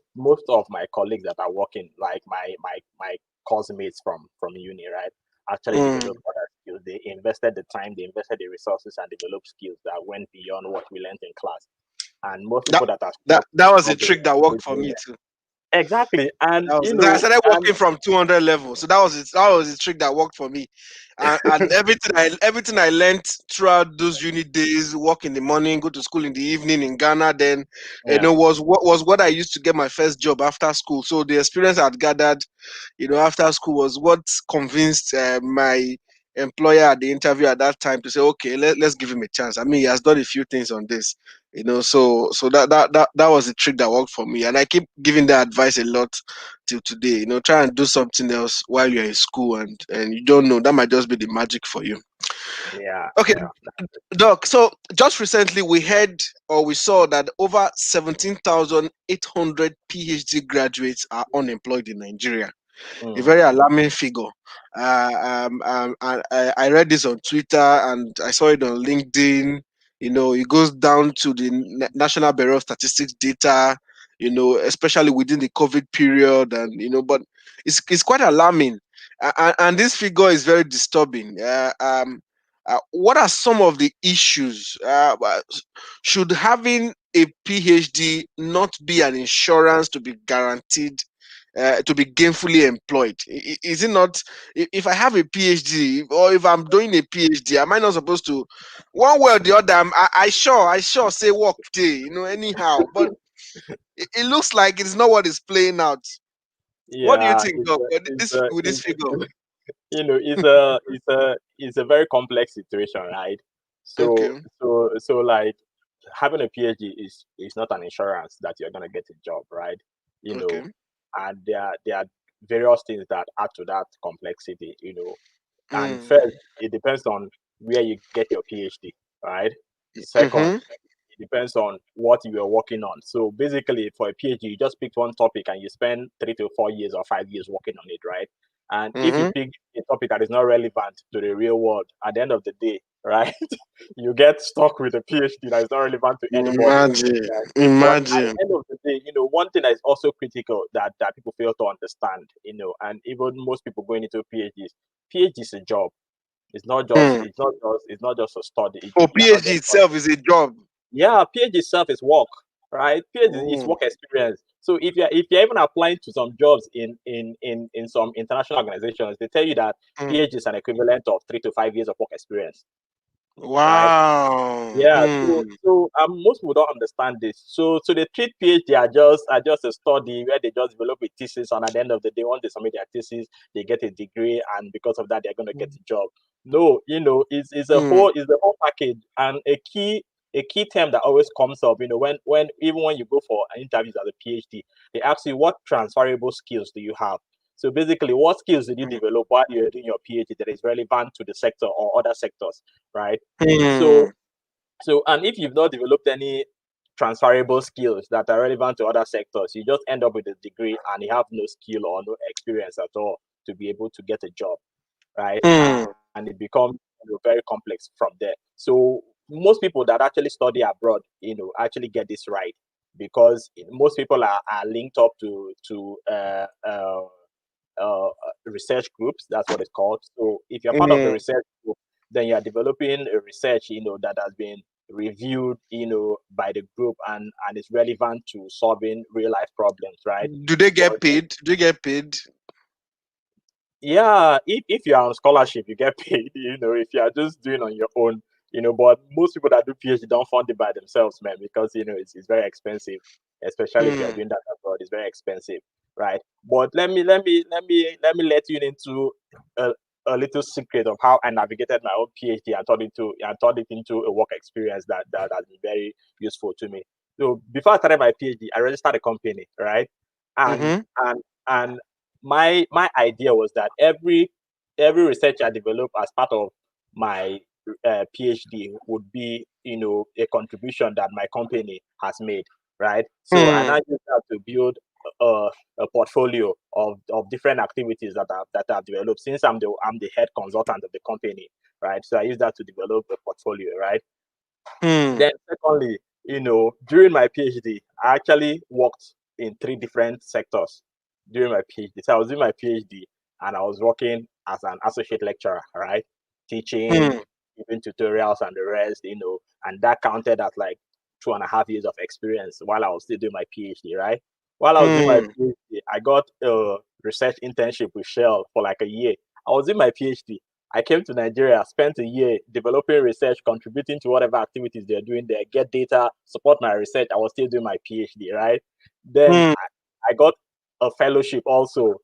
B: of my colleagues that are working, like my classmates from uni, right, actually
A: Mm.
B: developed other skills. They invested the time, they invested the resources, and developed skills that went beyond what we learned in class. And most
A: That
B: people that are
A: that was a
B: struggling
A: trick that
B: are still
A: worked for
B: doing
A: me
B: that.
A: too.
B: Exactly, and
A: That was I started working from 200 level, so that was a trick that worked for me, and everything I learned throughout those uni days, work in the morning, go to school in the evening in Ghana, then
B: yeah,
A: was what I used to get my first job after school. So the experience I'd gathered, after school was what convinced my employer at the interview at that time to say, okay, let's give him a chance. I mean, he has done a few things on this, so that was the trick that worked for me, and I keep giving that advice a lot till today. Try and do something else while you're in school, and you don't know, that might just be the magic for you.
B: yeah,
A: Okay,
B: yeah.
A: Doc. So just recently we heard or we saw that over 17,800 PhD graduates are unemployed in Nigeria, a
B: Mm,
A: very alarming figure. And I read this on Twitter and I saw it on LinkedIn. It goes down to the National Bureau of Statistics data. Especially within the COVID period, and but it's quite alarming, and this figure is very disturbing. What are some of the issues? Should having a PhD not be an insurance to be guaranteed to be gainfully employed? Is it not? If I have a PhD or if I'm doing a PhD, am I not supposed to, one way or the other? I sure say work day, anyhow. But it looks like it's not what is playing out. What do you
B: yeah,
A: think, Doc? With this figure?
B: it's a very complex situation, right? So
A: Okay,
B: like having a PhD is not an insurance that you're gonna get a job, right? You
A: okay.
B: know, and there are various things that add to that complexity, And
A: Mm.
B: first, it depends on where you get your PhD, right? Second,
A: Mm-hmm.
B: it depends on what you are working on. So basically, for a PhD, you just pick one topic and you spend 3 to 4 years or 5 years working on it, right? And if you
A: Mm-hmm.
B: pick a topic that is not relevant to the real world, at the end of the day, right, you get stuck with a PhD that is not relevant to anybody.
A: Imagine,
B: Right? But at
A: imagine.
B: the end of the day, one thing that is also critical that people fail to understand, and even most people going into PhDs, PhD is a job.
A: Hmm.
B: It's not just a study.
A: For
B: You are not
A: PhD
B: just
A: itself is a job.
B: yeah, PhD itself is work, right? PhD is
A: Oh.
B: work experience. So if you're even applying to some jobs in some international organizations, they tell you that
A: Mm.
B: PhD is an equivalent of 3 to 5 years of work experience, right?
A: Wow.
B: Yeah,
A: Hmm.
B: most people don't understand this. So they treat PhD are just a study where they just develop a thesis, and at the end of the day, once they submit their thesis, they get a degree, and because of that, they're going to get a job. No,
A: Hmm.
B: it's the whole package, and a key term that always comes up, when even when you go for interviews as a PhD, they ask you what transferable skills do you have. So basically, what skills did you develop while you're doing your PhD that is relevant to the sector or other sectors, right? So
A: Hmm.
B: and if you've not developed any transferable skills that are relevant to other sectors, you just end up with a degree and you have no skill or no experience at all to be able to get a job, right?
A: Hmm.
B: And it becomes very complex from there. So most people that actually study abroad, actually get this right because most people are linked up to research groups. That's what it's called. So if you're part of a
A: Hmm.
B: research group, then you're developing a research, that has been reviewed, by the group and is relevant to solving real life problems, right?
A: Do they
B: But
A: get paid? Do they get paid?
B: yeah, if you're on scholarship, you get paid. If you're just doing on your own, But most people that do PhD don't fund it by themselves, man, because it's very expensive, especially if you're
A: Hmm.
B: doing that abroad. It's very expensive, right? But let you into a, a little secret of how I navigated my own PhD and turned it into a work experience that has been very useful to me. So before I started my PhD, I registered a company, right? And
A: Mm-hmm.
B: and my idea was that every research I develop as part of my PhD would be a contribution that my company has made, right? So I
A: Hmm.
B: now use that to build a portfolio of different activities that I've developed since I'm the head consultant of the company, right? So I use that to develop a portfolio, right?
A: Hmm.
B: Then secondly, during my PhD, I actually worked in three different sectors during my PhD. So I was doing my PhD and I was working as an associate lecturer, right? Teaching,
A: Hmm.
B: giving tutorials and the rest, and that counted as like 2.5 years of experience while I was still doing my PhD, right? While I was doing my
A: Hmm.
B: PhD, I got a research internship with Shell for like a year. I was in my PhD. I came to Nigeria, spent a year developing research, contributing to whatever activities they're doing there, get data, support my research. I was still doing my PhD, right? Then
A: Hmm.
B: I got a fellowship also,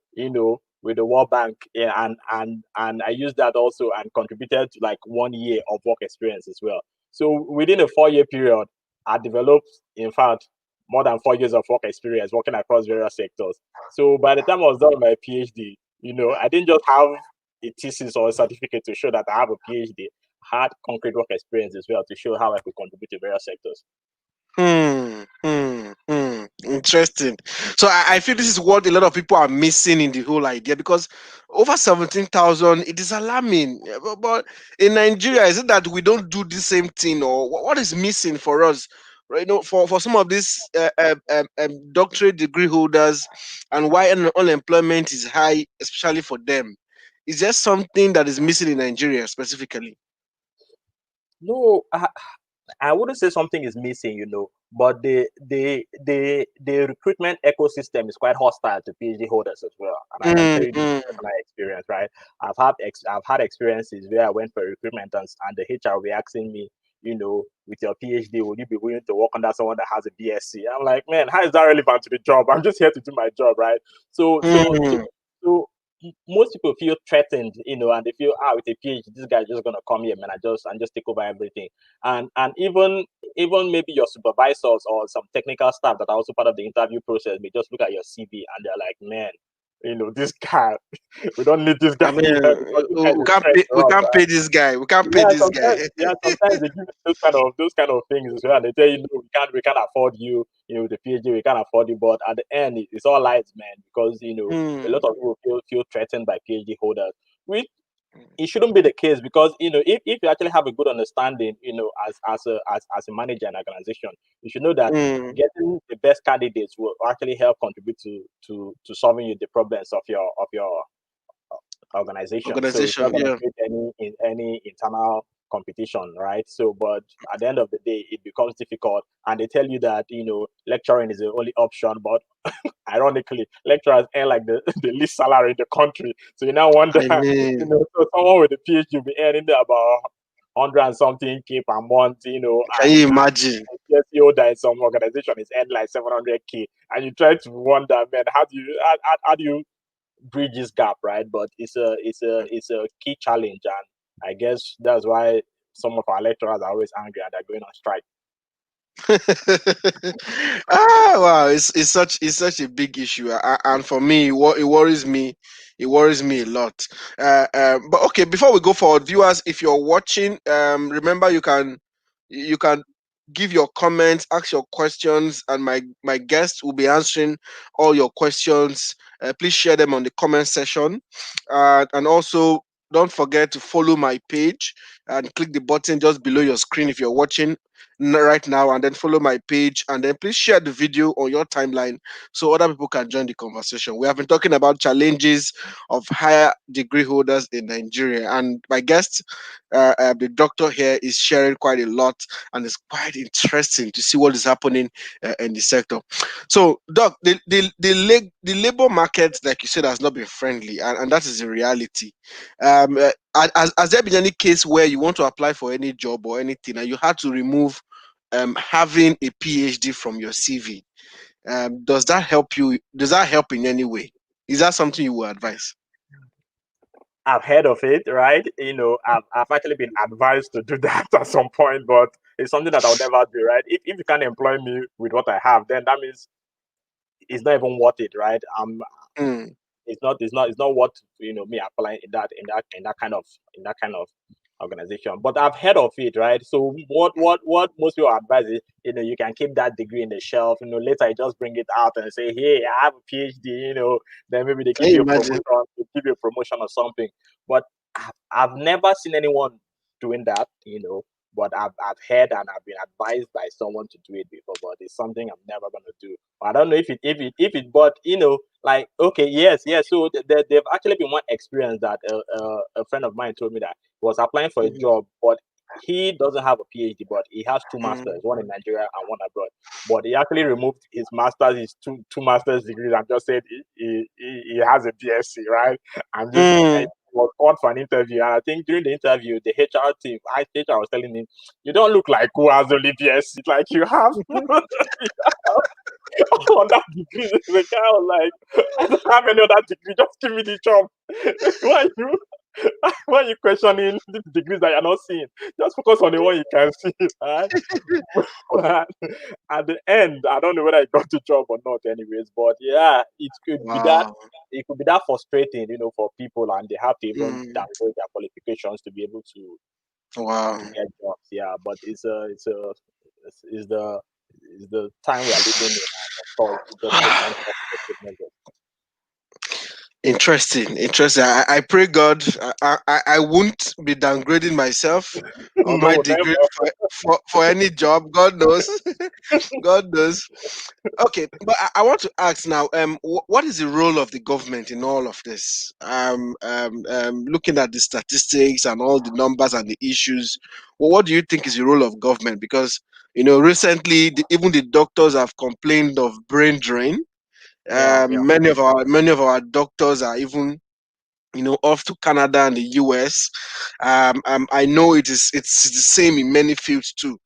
B: with the World Bank, yeah, and I used that also and contributed to like 1 year of work experience as well. So within a 4 year period, I developed, in fact, more than 4 years of work experience working across various sectors. So by the time I was done with my PhD, I didn't just have a thesis or a certificate to show that I have a PhD. I had concrete work experience as well to show how I could contribute to various sectors.
A: Hmm. Hmm. Hmm. Interesting. So I feel this is what a lot of people are missing in the whole idea because over 17,000, it is alarming. But in Nigeria, is it that we don't do the same thing, or what is missing for us? Right, for some of these doctorate degree holders, and why unemployment is high, especially for them, is there something that is missing in Nigeria specifically?
B: No, I wouldn't say something is missing, but the recruitment ecosystem is quite hostile to PhD holders as well. And I can tell
A: Mm,
B: you this is
A: mm.
B: personal experience, right? I've had experiences where I went for recruitment and the HR were asking me, with your PhD, would you be willing to work under someone that has a BSc? I'm like, man, how is that relevant to the job? I'm just here to do my job, right? So so so
A: Mm.
B: so most people feel threatened, and they feel, with a PhD, this guy's just gonna come here, man, and just take over everything. And even maybe your supervisors or some technical staff that are also part of the interview process may just look at your CV and they're like, man, this guy, we don't need this
A: I
B: guy
A: mean,
B: here because this guy is a threat to
A: we
B: us.
A: can't pay this guy. We can't pay this guy.
B: Sometimes they give you those kind of things as well, and they tell you, no, we can't afford you, with the PhD, we can't afford you. But at the end, it's all lies, man, because a
A: Hmm.
B: lot of people feel threatened by PhD holders. We It shouldn't be the case because if you actually have a good understanding, as a manager and organization, you should know that
A: Hmm.
B: getting the best candidates will actually help contribute to solving the problems of your organization. So it's not
A: Organization,
B: going to
A: yeah.
B: create any internal competition, right? So, but at the end of the day, it becomes difficult, and they tell you that lecturing is the only option, but ironically, lecturers earn like the, the least salary in the country. So you now wonder,
A: I mean,
B: so someone with a PhD will be earning about 100 and something K per month,
A: can you imagine?
B: and PhD holder in some organization is earning like 700K, and you try to wonder, man, how do you bridge this gap, right? But it's a key challenge, and I guess that's why some of our lecturers are always angry and they're going on strike.
A: Wow, it's such a big issue, and for me, it worries me. It worries me a lot. But okay, before we go forward, viewers, if you're watching, remember you can give your comments, ask your questions, and my guest will be answering all your questions. Please share them on the comment section, and also don't forget to follow my page and click the button just below your screen if you're watching right now, and then follow my page, and then please share the video on your timeline so other people can join the conversation. We have been talking about challenges of higher degree holders in Nigeria, and my guest, the doctor here, is sharing quite a lot, and it's quite interesting to see what is happening in the sector. So doc, the labor market, like you said, has not been friendly, and that is the reality. Has there been any case where you want to apply for any job or anything and you had to remove having a PhD from your CV? Does that help you? Does that help in any way? Is that something you would advise?
B: I've heard of it, right? I've actually been advised to do that at some point, but it's something that I'll never do, right? If you can't employ me with what I have, then that means it's not even worth it, right?
A: Mm,
B: It's not worth me applying in that kind of organization. But I've heard of it, right? So what most people advise is, you can keep that degree in the shelf. Later you just bring it out and say, hey, I have a PhD. Then maybe they
A: Can
B: give
A: you
B: you a
A: imagine?
B: promotion, or something. But I've never seen anyone doing that. But I've heard and I've been advised by someone to do it before. But it's something I'm never gonna do. I don't know if it. But like, okay, yes. So they've actually been one experience that a friend of mine told me that he was applying for a
A: Mm,
B: job, but he doesn't have a PhD, but he has two masters,
A: mm,
B: one in Nigeria and one abroad. But he actually removed his masters, his two masters degrees, and just said he has a BSc, right? And just
A: mm.
B: was called for an interview. And I think during the interview, the HR team, HR was telling him, "You don't look like who has only BSc. Like you have." On that degree, the guy was like, I don't have any other degree, just give me the job. Why are you why are you questioning the degrees that you're not seeing? Just focus on the one you can see, right? At the end, I don't know whether I got the job or not, anyways. But yeah,
A: Wow.
B: it could be that frustrating, for people, and they have to even
A: Mm,
B: downgrade their qualifications to be able
A: wow.
B: to get jobs. Yeah, but it's the time we are living in, and of course, we just take unprecedented measures.
A: Interesting, interesting. I pray God I won't be downgrading myself or my
B: No, never.
A: degree for any job. God knows. God knows. Okay, but I want to ask now. What is the role of the government in all of this? Looking at the statistics and all the numbers and the issues, well, what do you think is the role of government? Because recently, even the doctors have complained of brain drain.
B: Yeah, yeah,
A: Many of our doctors are even off to Canada and the US. I know it's the same in many fields too.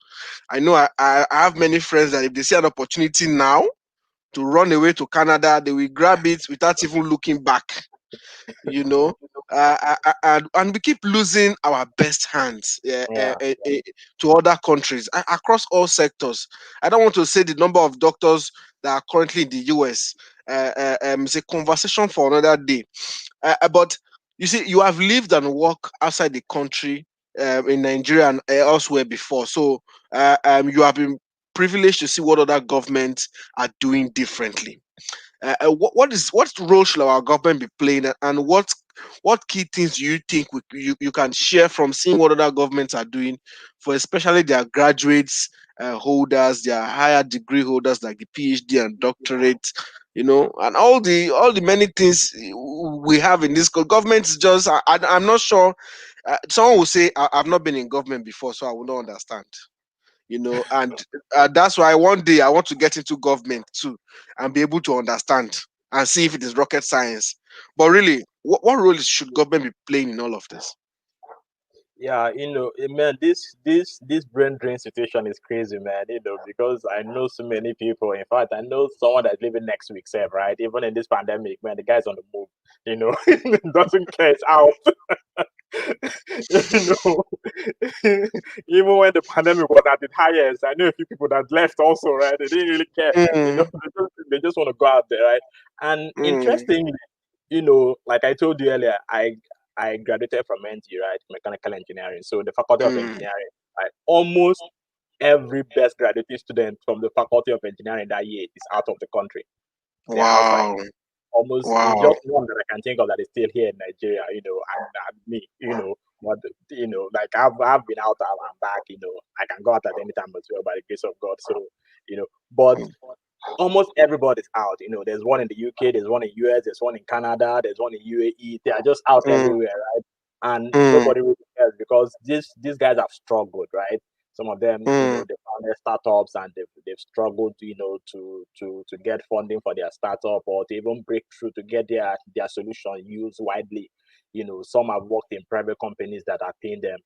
A: I know I have many friends that if they see an opportunity now to run away to Canada, they will grab it without even looking back. You know, and we keep losing our best hands
B: yeah,
A: to other countries across all sectors. I don't want to say the number of doctors that are currently in the US. It's a conversation for another day. But you see, you have lived and worked outside the country, in Nigeria and elsewhere before, so you have been privileged to see what other governments are doing differently. What role should our government be playing, and what key things do you think you can share from seeing what other governments are doing for especially their graduates, holders, their higher degree holders like the PhD and doctorate, and all the many things we have in this government is just I'm not sure. Someone will say I've not been in government before, so I will not understand. And that's why one day I want to get into government too and be able to understand and see if it is rocket science. But really, what role should government be playing in all of this?
B: yeah. Man, this brain drain situation is crazy, man. Because I know so many people. In fact, I know someone that's living next week, Seb, right? Even in this pandemic, man, the guy's on the move. Doesn't care. It's out. you know, Even when the pandemic was at its highest, I know a few people that left also, right? They didn't really care.
A: Mm,
B: They just want to go out there, right? And
A: mm,
B: interestingly, like I told you earlier, I graduated from NT, right? Mechanical engineering. So the faculty of
A: mm.
B: engineering, right? Almost every best graduating student from the faculty of engineering that year is out of the country. They're outside.
A: Wow,
B: Almost, it's
A: wow.
B: just one that I can think of that is still here in Nigeria, and me, but like I've been out, I'm back, I can go out at any time as well by the grace of God. So, but
A: Mm,
B: almost everybody's out. There's one in the UK, there's one in US, there's one in Canada, there's one in UAE. They are just out
A: mm,
B: everywhere, right? And
A: mm,
B: nobody really cares because these guys have struggled, right? Some of them,
A: mm,
B: they found their startups and they've struggled, to get funding for their startup or to even break through to get their solution used widely. Some have worked in private companies that are paying them,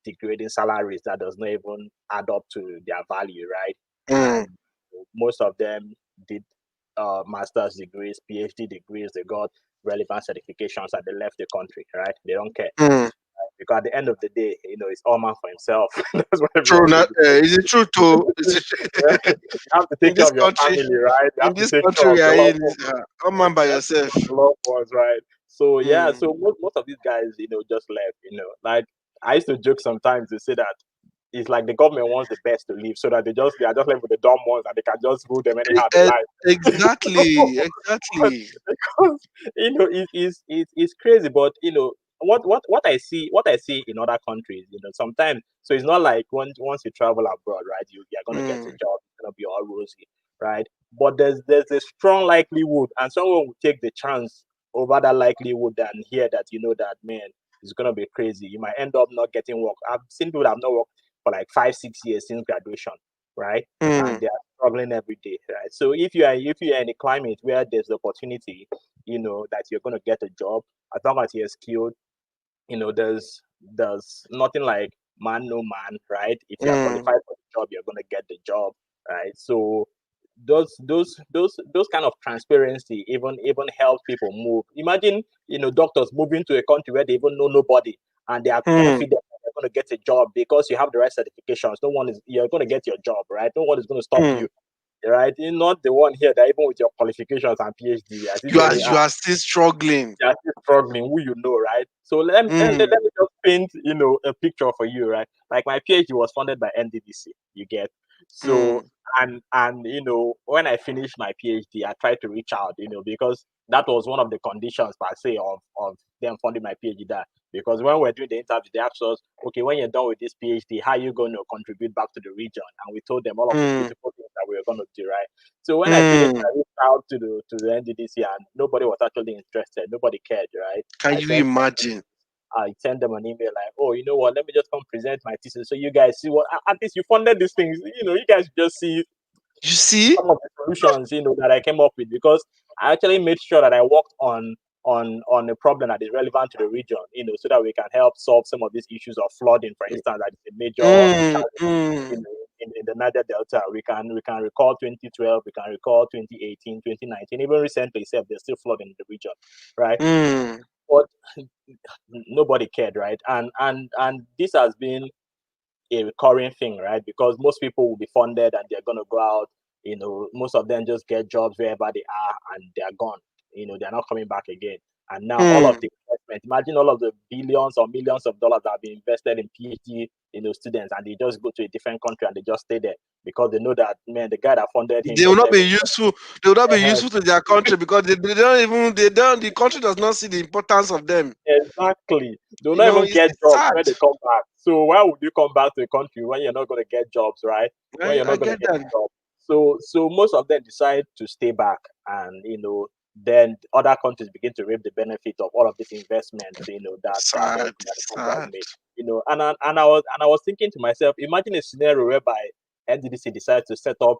B: degrading salaries that does not even add up to their value, right?
A: mm,
B: And most of them did master's degrees, PhD degrees. They got relevant certifications and they left the country, right? They don't care
A: mm.
B: because at the end of the day, it's all man for himself. That's what
A: True.
B: everyone says.
A: Is it true too?
B: Yeah, you have to
A: In
B: take care
A: this
B: of your
A: country,
B: family, right? You
A: in
B: have to
A: this
B: take care
A: country
B: of
A: we are
B: your loved
A: in,
B: ones.
A: come on by
B: You have to take
A: yourself.
B: care of your loved ones, right? So yeah,
A: Mm,
B: so most of these guys, just left, like I used to joke sometimes to say that it's like the government wants the best to leave, so that they are just left with the dumb ones and they can just rule them anyhow they like.
A: Exactly, exactly.
B: Because it's crazy, but what I see in other countries, sometimes, so it's not like once you travel abroad, right, you're gonna get a
A: Mm,
B: job, it's gonna be all rosy, right? But there's a strong likelihood, and someone will take the chance over that likelihood than hear that that, man, it's gonna be crazy. You might end up not getting work. I've seen people that have not worked for like 5 6 years since graduation, right? And
A: mm,
B: they are struggling every day, right? So if you are in a climate where there's the opportunity, that you're going to get a job, as long as you're skilled, there's nothing like man no man, right? If you are
A: mm,
B: qualified for the job, you're going to get the job, right? So those kind of transparency even help people move. Imagine, doctors moving to a country where they even know nobody, and they are
A: mm,
B: confident that they're going to get a job because you have the right certifications. No one is You're going to get your job, right? No one is going to stop
A: mm.
B: you, right? You're not the one here that even with your qualifications and PhD, as if saying,
A: You are still struggling.
B: you're still struggling, who right? So let
A: Mm,
B: me just paint, a picture for you, right? Like my PhD was funded by NDDC, you get. So,
A: mm,
B: and when I finished my PhD, I tried to reach out, because that was one of the conditions per se of them funding my PhD. That because when we're doing the interview, they asked us, okay, when you're done with this PhD, how are you going to contribute back to the region? And we told them all of the
A: mm,
B: beautiful things that we were going to do, right? So when I finished,
A: mm.
B: I reached out to the NDDC, and nobody was actually interested. Nobody cared, right?
A: Can
B: I
A: you
B: sent
A: imagine?
B: I sent them an email like, oh, you know what? Let me just come present my thesis so you guys see what. At least you funded these things. You guys just see
A: You see?
B: some of the solutions, that I came up with, because I actually made sure that I worked on a problem that is relevant to the region, so that we can help solve some of these issues of flooding, for instance, that is a major
A: Mm,
B: challenge,
A: mm,
B: in the Niger Delta. We can recall 2012, we can recall 2018, 2019, even recently, itself, there's still flooding in the region, right?
A: mm.
B: But nobody cared, right? And this has been a recurring thing, right? Because most people will be funded and they're going to go out. Most of them just get jobs wherever they are and they're gone. They're not coming back again. And now all of
A: Mm.
B: the investment, imagine all of the billions or millions of dollars that have been invested in PhD, students, and they just go to a different country and they just stay there because they know that, man, the guy that funded him
A: They will
B: doesn't
A: not be
B: even.
A: useful. They will not be useful to their country because the country does not see the importance of them.
B: Exactly. They'll not even get
A: It's
B: jobs
A: sad.
B: when they come back. So why would you come back to a country when you're not going to get jobs, right? When you're
A: I
B: not going to
A: get
B: get
A: that.
B: a job. So most of them decide to stay back, and then other countries begin to reap the benefit of all of these investments,
A: Sad,
B: that the country has
A: sad.
B: made. And I was thinking to myself, imagine a scenario whereby NDDC decides to set up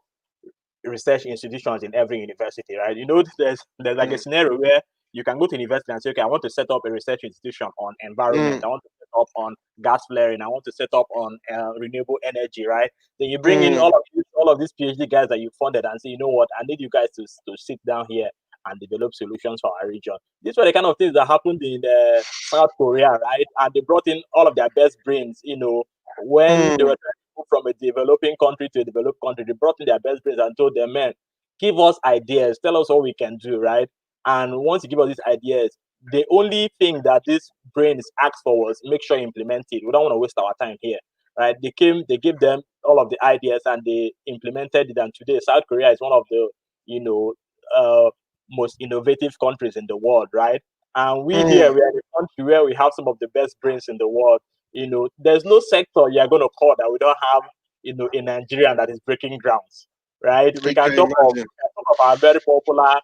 B: research institutions in every university, right? There's like a
A: Mm,
B: scenario where you can go to university and say, okay, I want to set up a research institution on environment.
A: mm,
B: I want to set up on gas flaring. I want to set up on renewable energy, right? Then you bring in
A: mm.
B: all of these PhD guys that you funded and say, you know what, I need you guys to sit down here and develop solutions for our region. These were the kind of things that happened in South Korea, right? And they brought in all of their best brains, when they
A: Mm.
B: were from a developing country to a developed country. They brought in their best brains and told them, man, give us ideas, tell us what we can do, right? And once you give us these ideas, the only thing that these brains asked for was make sure you implement it. We don't want to waste our time here, right? They gave them all of the ideas and they implemented it. And today, South Korea is one of the, you know, uh, most innovative countries in the world, right? And we
A: Mm.
B: here, we are in a country where we have some of the best brains in the world. There's no sector you're going to call that we don't have, in Nigeria that is breaking grounds, right? We
A: You
B: can
A: can
B: talk of,
A: imagine.
B: our very popular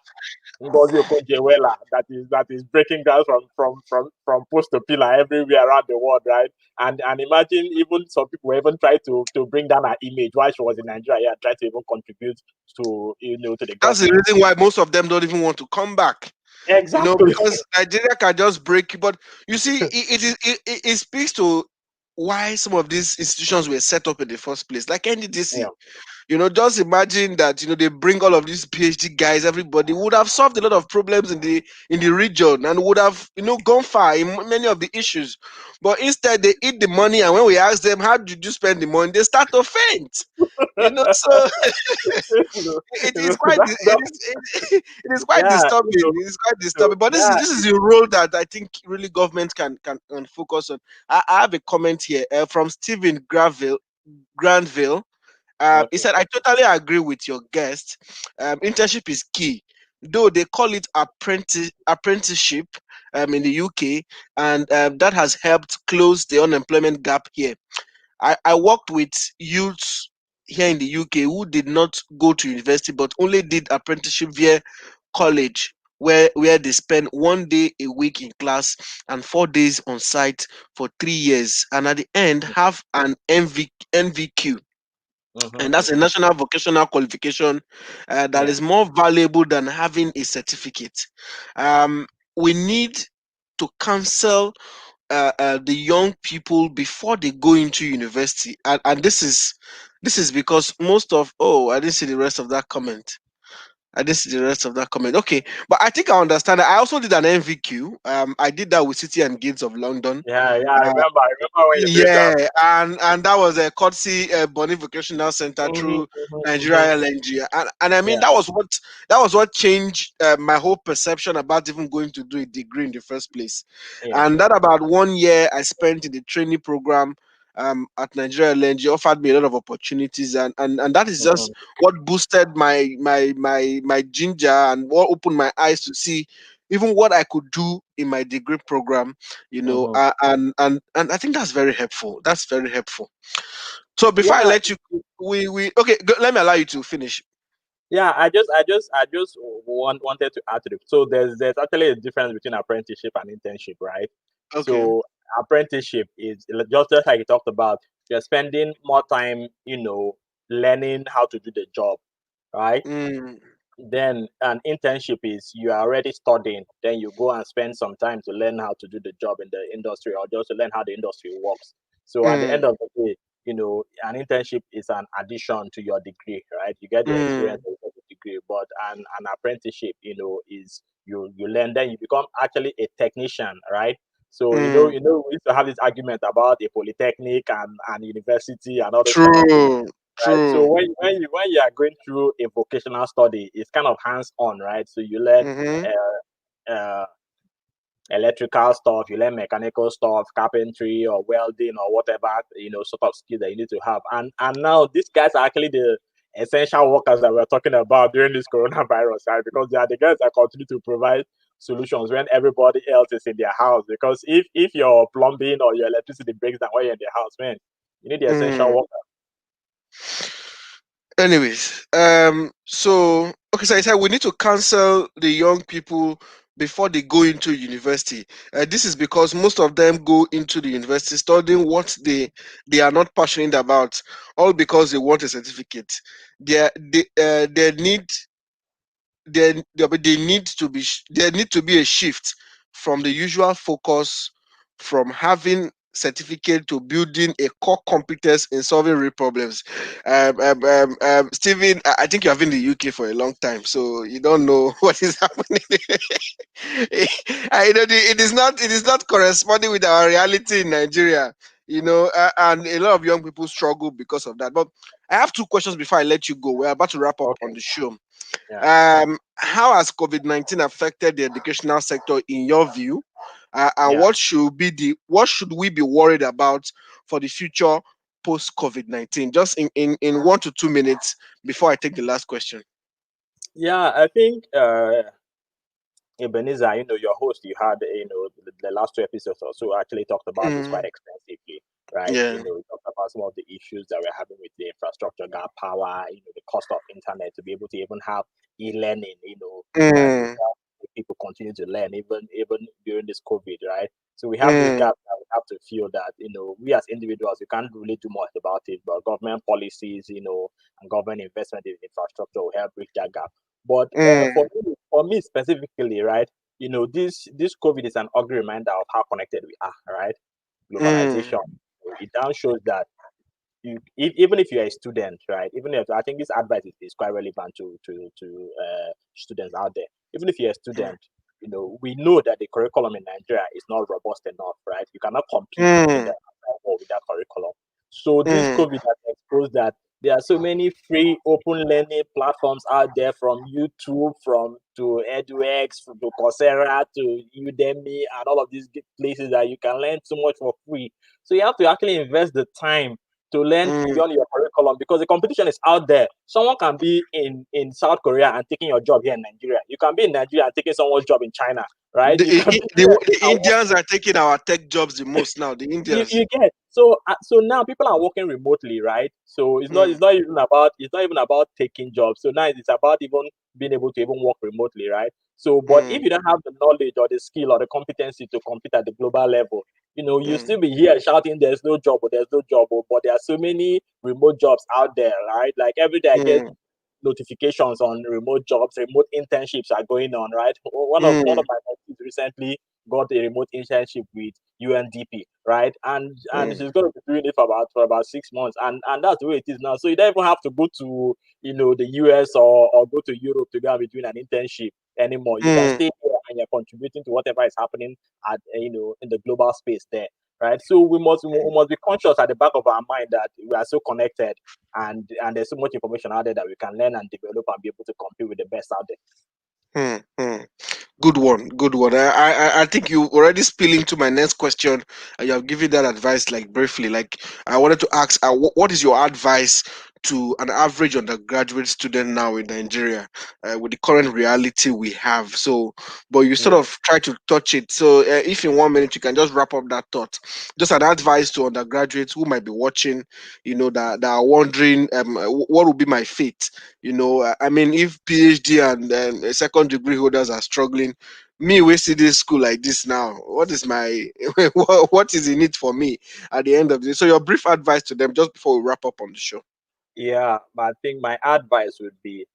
B: Ngozi Okonjo-Iweala that is breaking grounds from post to pillar everywhere around the world, right? And imagine even some people even try to bring down her image while she was in Nigeria, try to even contribute to the
A: That's the
B: government.
A: reason why most of them don't even want to come back.
B: Exactly.
A: Because Nigeria can just break you. But you see, it speaks to why some of these institutions were set up in the first place, like NDDC.
B: Yeah.
A: Just imagine that, they bring all of these PhD guys, everybody would have solved a lot of problems in the region and would have, gone far in many of the issues. But instead they eat the money, and when we ask them, how did you spend the money, they start to faint. So it is quite
B: that, that,
A: it is quite
B: yeah,
A: disturbing. It is quite disturbing. But this is
B: yeah.
A: this is a role that I think really government can focus on. I have a comment here from Stephen Granville. He
B: Okay.
A: said, I totally agree with your guest. Internship is key. Though they call it apprenticeship in the UK, and that has helped close the unemployment gap here. I worked with youths here in the UK who did not go to university but only did apprenticeship via college, where they spend 1 day a week in class and 4 days on site for 3 years, and at the end have an NVQ,
B: Mm-hmm,
A: and that's a
B: mm-hmm.
A: national vocational qualification that
B: Yeah.
A: is more valuable than having a certificate. We need to counsel the young people before they go into university, and this is because most of I didn't see the rest of that comment. I didn't see the rest of that comment. Okay, but I think I understand. I also did an NVQ. I did that with City and Guilds of London.
B: Yeah, yeah. I
A: Uh,
B: remember. I remember when you did that.
A: yeah, and that was a courtesy Bonny Vocational Center
B: Mm-hmm,
A: through
B: mm-hmm, mm-hmm.
A: Nigeria LNG, and I mean
B: Yeah.
A: that was what changed my whole perception about even going to do a degree in the first place.
B: Yeah.
A: And that about 1 year I spent in the training program at Nigeria LNG offered me a lot of opportunities, and that is just
B: Mm-hmm,
A: what boosted my ginger and what opened my eyes to see even what I could do in my degree program,
B: mm-hmm.
A: and I think that's very helpful. That's very helpful. So before I
B: Yeah,
A: let you, we okay. Let me allow you to finish.
B: yeah. I just wanted to add to the. So there's actually a difference between apprenticeship and internship, right?
A: Okay.
B: So apprenticeship is just like you talked about. You're spending more time, learning how to do the job, right?
A: Mm,
B: Then an internship is you are already studying, then you go and spend some time to learn how to do the job in the industry or just to learn how the industry works. So at the end
A: mm,
B: of the day, an internship is an addition to your degree, right? You get the experience
A: mm,
B: of the degree, but an apprenticeship, is you learn, then you become actually a technician, right? So
A: mm.
B: we used to have this argument about a polytechnic and university and all those kind of things,
A: True.
B: right? So
A: True.
B: when you are going through a vocational study, it's kind of hands on, right? So you learn
A: Mm-hmm.
B: uh, electrical stuff, you learn mechanical stuff, carpentry or welding or whatever sort of skill that you need to have. And now these guys are actually the essential workers that we're talking about during this coronavirus, right? Because they are the guys that continue to provide solutions when everybody else is in their house. Because if your plumbing or your electricity breaks down while you're in the house, man, you need the essential
A: Mm.
B: workers.
A: Anyways, so okay, so I said we need to counsel the young people before they go into university. This is because most of them go into the university studying what they are not passionate about, all because they want a certificate. They need there need to be a shift from the usual focus from having certificate to building a core competence in solving real problems. Stephen, I think you have been in the UK for a long time, so you don't know what is happening. It is not corresponding with our reality in Nigeria. And a lot of young people struggle because of that. But I have two questions before I let you go. We're about to wrap up
B: Okay.
A: on the show.
B: Yeah.
A: How has COVID-19 affected the educational sector in your view? And
B: Yeah.
A: what should we be worried about for the future post COVID-19? Just in 1 to 2 minutes before I take the last question.
B: Yeah, I think Ebenezer, your host, you had, the last two episodes or so actually talked about this quite
A: Mm,
B: extensively, right?
A: yeah.
B: We talked about some of the issues that we're having with the infrastructure gap, power, the cost of internet to be able to even have e-learning, that will
A: Mm,
B: help people continue to learn even during this COVID, right? So we have this
A: mm,
B: gap that we have to feel that, we as individuals, we can't really do much about it, but government policies, and government investment in infrastructure will help bridge that gap. But
A: mm,
B: for me specifically, right, this COVID is an ugly reminder of how connected we are, right?
A: mm,
B: Globalization. It now shows that even if you're a student, right? Even if I think this advice is quite relevant to students out there. Even if you're a student, we know that the curriculum in Nigeria is not robust enough, right? You cannot compete in
A: mm,
B: the outside world with that curriculum. So this
A: mm,
B: COVID has exposed that there are so many free open learning platforms out there, from YouTube, from to edX, to Coursera, to Udemy, and all of these places that you can learn so much for free. So you have to actually invest the time to learn
A: mm.
B: beyond your curriculum, because the competition is out there. Someone can be in South Korea and taking your job here in Nigeria. You can be in Nigeria and taking someone's job in China, right? You can be there
A: The
B: and
A: Indians are taking our tech jobs the most now. The Indians.
B: you get. So now people are working remotely, right? So
A: Mm,
B: it's not even about taking jobs. So now it's about even being able to even work remotely, right? So but
A: mm,
B: if you don't have the knowledge or the skill or the competency to compete at the global level, you
A: mm,
B: still be here shouting there's no job, or there's no job, but there are so many remote jobs out there, right? Like every day I get
A: mm,
B: notifications on remote jobs, remote internships are going on, right? One of
A: mm,
B: my mentors recently got a remote internship with UNDP, right? And
A: mm,
B: she's going to be doing it for about 6 months, and that's the way it is now. So you don't even have to go to the US, or go to Europe to go and be doing an internship anymore. You can
A: mm,
B: stay here and you're contributing to whatever is happening at in the global space there, right? So we must be conscious at the back of our mind that we are so connected, and there's so much information out there that we can learn and develop and be able to compete with the best out there.
A: mm, mm. Good one, good one. I think you already spill into my next question, and you have given that advice like briefly. Like I wanted to ask, what is your advice to an average undergraduate student now in Nigeria with the current reality we have? So, but you sort
B: Yeah.
A: of try to touch it. So, if in 1 minute you can just wrap up that thought, just an advice to undergraduates who might be watching, that are wondering, what will be my fate? I mean, if PhD and second degree holders are struggling, me we see this school like this now, what is my what is in it for me at the end of this? So your brief advice to them just before we wrap up on the show.
B: Yeah, but I think my advice would be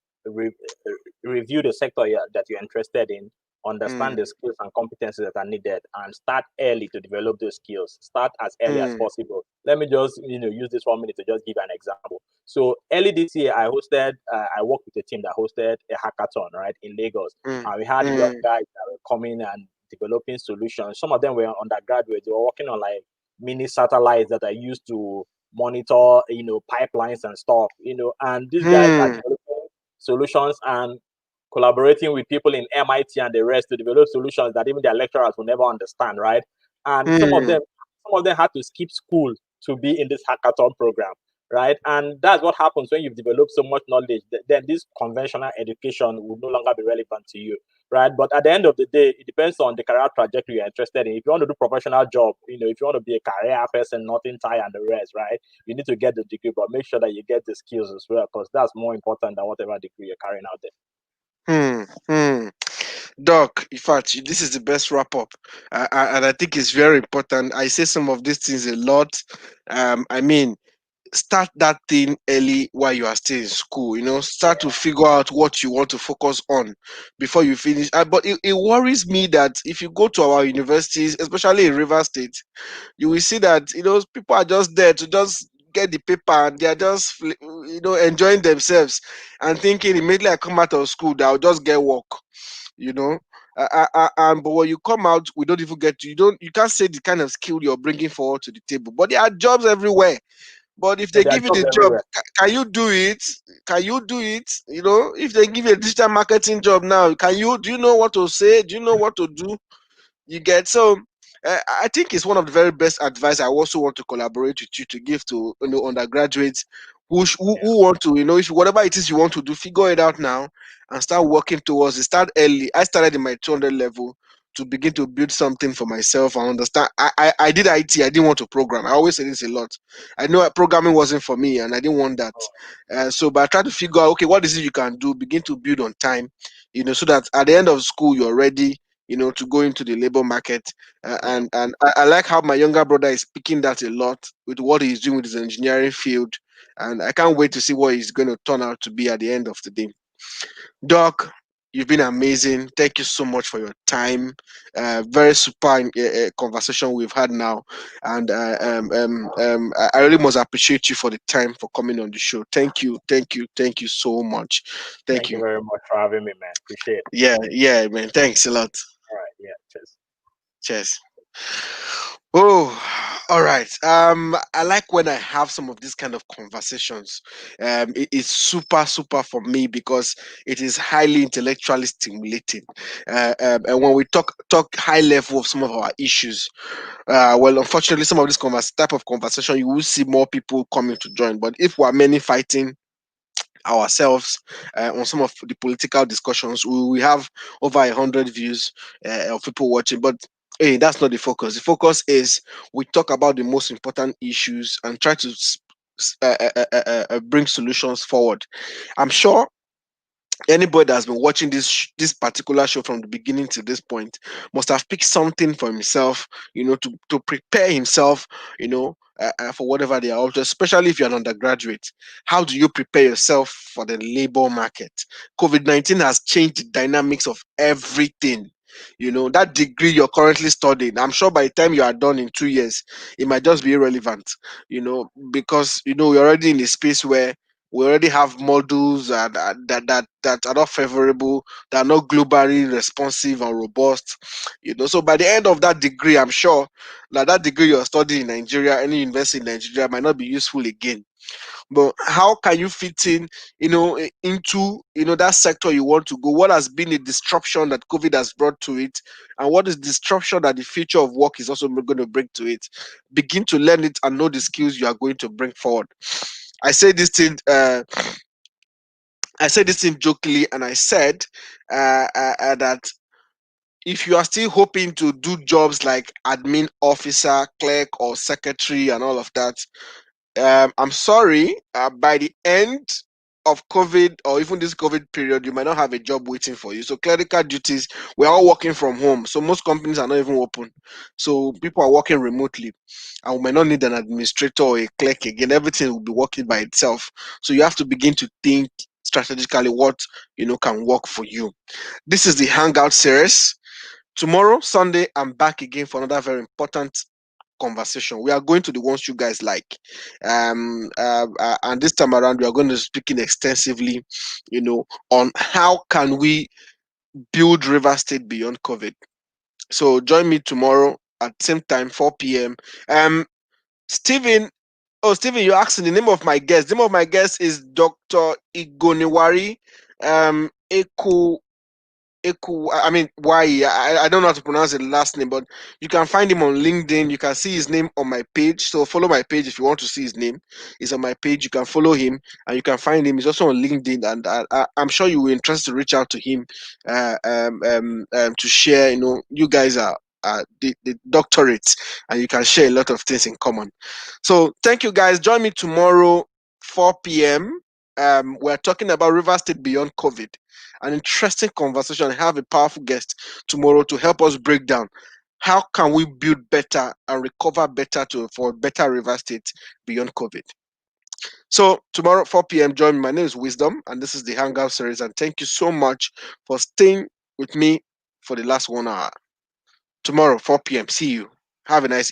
B: review the sector that you're interested in, understand
A: Mm,
B: the skills and competencies that are needed, and start early to develop those skills. Start as early as
A: mm,
B: possible. Let me just use this 1 minute to just give an example. So early this year, I worked with a team that hosted a hackathon, right, in Lagos,
A: mm,
B: and we had young
A: mm,
B: guys that were coming and developing solutions. Some of them were undergraduates. They were working on like mini satellites that are used to monitor, pipelines and stuff, and these guys are
A: mm,
B: developing solutions and collaborating with people in MIT and the rest to develop solutions that even their lecturers will never understand, right? And some of
A: mm.
B: them had to skip school to be in this hackathon program, right? And that's what happens when you've developed so much knowledge. Then this conventional education will no longer be relevant to you, right? But at the end of the day, it depends on the career trajectory you're interested in. If you want to do professional job, if you want to be a career person, nothing tie and the rest, right? You need to get the degree, but make sure that you get the skills as well, because that's more important than whatever degree you're carrying out there.
A: Hmm. Hmm. Doc, in fact, this is the best wrap up, and I think it's very important. I say some of these things a lot. I mean, start that thing early while you are still in school. Start to figure out what you want to focus on before you finish. But it worries me that if you go to our universities, especially in River State, you will see that people are just there to just get the paper, and they are just enjoying themselves and thinking immediately I come out of school that I'll just get work. you know and but when you come out, we don't even get to you can't say the kind of skill you're bringing forward to the table, but there are jobs everywhere. But if
B: Yeah,
A: they
B: there are
A: give you
B: jobs
A: the job,
B: everywhere.
A: can you do it? Can you do it? If they give you a digital marketing job now, do you know what to say? Do you know what to do? You get. So I think it's one of the very best advice I also want to collaborate with you to give to undergraduates
B: Yeah.
A: who want to, if whatever it is you want to do, figure it out now and start working towards it. Start early. I started in my 200 level to begin to build something for myself. I understand. I did IT. I didn't want to program. I always say this a lot. I know programming wasn't for me, and I didn't want that. But I tried to figure out, okay, what is it you can do? Begin to build on time, so that at the end of school you're ready, to go into the labor market.
B: Yeah.
A: And I like how my younger brother is picking that a lot with what he's doing with his engineering field. And I can't wait to see what he's going to turn out to be at the end of the day. Doc, You've been amazing. Thank you so much for your time. Very super conversation we've had now, and I really must appreciate you for the time for coming on the show. Thank you, thank you, thank you so much. Thank
B: Thank you
A: you.
B: very much for having me, man. Appreciate it.
A: Yeah, yeah, man. Thanks a lot.
B: All right. Yeah. Cheers.
A: Cheers. Oh, all right. I like when I have some of these kind of conversations. It is super, super for me because it is highly intellectually stimulating. And when we talk high level of some of our issues, well, unfortunately, some of this type of conversation, you will see more people coming to join. But if we are many fighting ourselves on some of the political discussions, we have over 100 views of people watching. But hey, that's not the focus. The focus is we talk about the most important issues and try to bring solutions forward. I'm sure anybody that's been watching this particular show from the beginning to this point must have picked something for himself, to prepare himself, for whatever they are up to, especially if you're an undergraduate. How do you prepare yourself for the labor market? COVID-19 has changed the dynamics of everything. That degree you're currently studying, I'm sure by the time you are done in 2 years, it might just be irrelevant, because we're already in a space where we already have models that are not favorable, that are not globally responsive and robust. So by the end of that degree, I'm sure that degree you're studying in Nigeria, any university in Nigeria, might not be useful again. But how can you fit in, into that sector you want to go? What has been the disruption that COVID has brought to it, and what is disruption that the future of work is also going to bring to it? Begin to learn it and know the skills you are going to bring forward. I say this thing. I said this thing jokingly, and I said that if you are still hoping to do jobs like admin officer, clerk, or secretary, and all of that, I'm sorry. By the end of COVID or even this COVID period, you might not have a job waiting for you. So clerical duties, we're all working from home. So most companies are not even open. So people are working remotely, and we might not need an administrator or a clerk again. Everything will be working by itself. So you have to begin to think strategically what can work for you. This is the Hangout series. Tomorrow, Sunday, I'm back again for another very important conversation. We are going to the ones you guys like, and this time around we are going to be speaking extensively, on how can we build River State beyond COVID. So join me tomorrow at same time, 4 p.m. Stephen. Oh, Stephen, you're asking the name of my guest. The name of my guest is Dr. Iguniwari Eku I mean, why? I don't know how to pronounce the last name, but you can find him on LinkedIn. You can see his name on my page. So follow my page if you want to see his name. It's on my page. You can follow him and you can find him. He's also on LinkedIn, and I'm sure you will interested to reach out to him to share. You guys are the doctorates, and you can share a lot of things in common. So thank you, guys. Join me tomorrow, 4 p.m. We're talking about River State beyond COVID, an interesting conversation. I have a powerful guest tomorrow to help us break down how can we build better and recover better for better River State beyond COVID. So tomorrow 4 p.m. join me. My name is Wisdom, and this is the Hangout series. And thank you so much for staying with me for the last 1 hour. Tomorrow 4 p.m. See you. Have a nice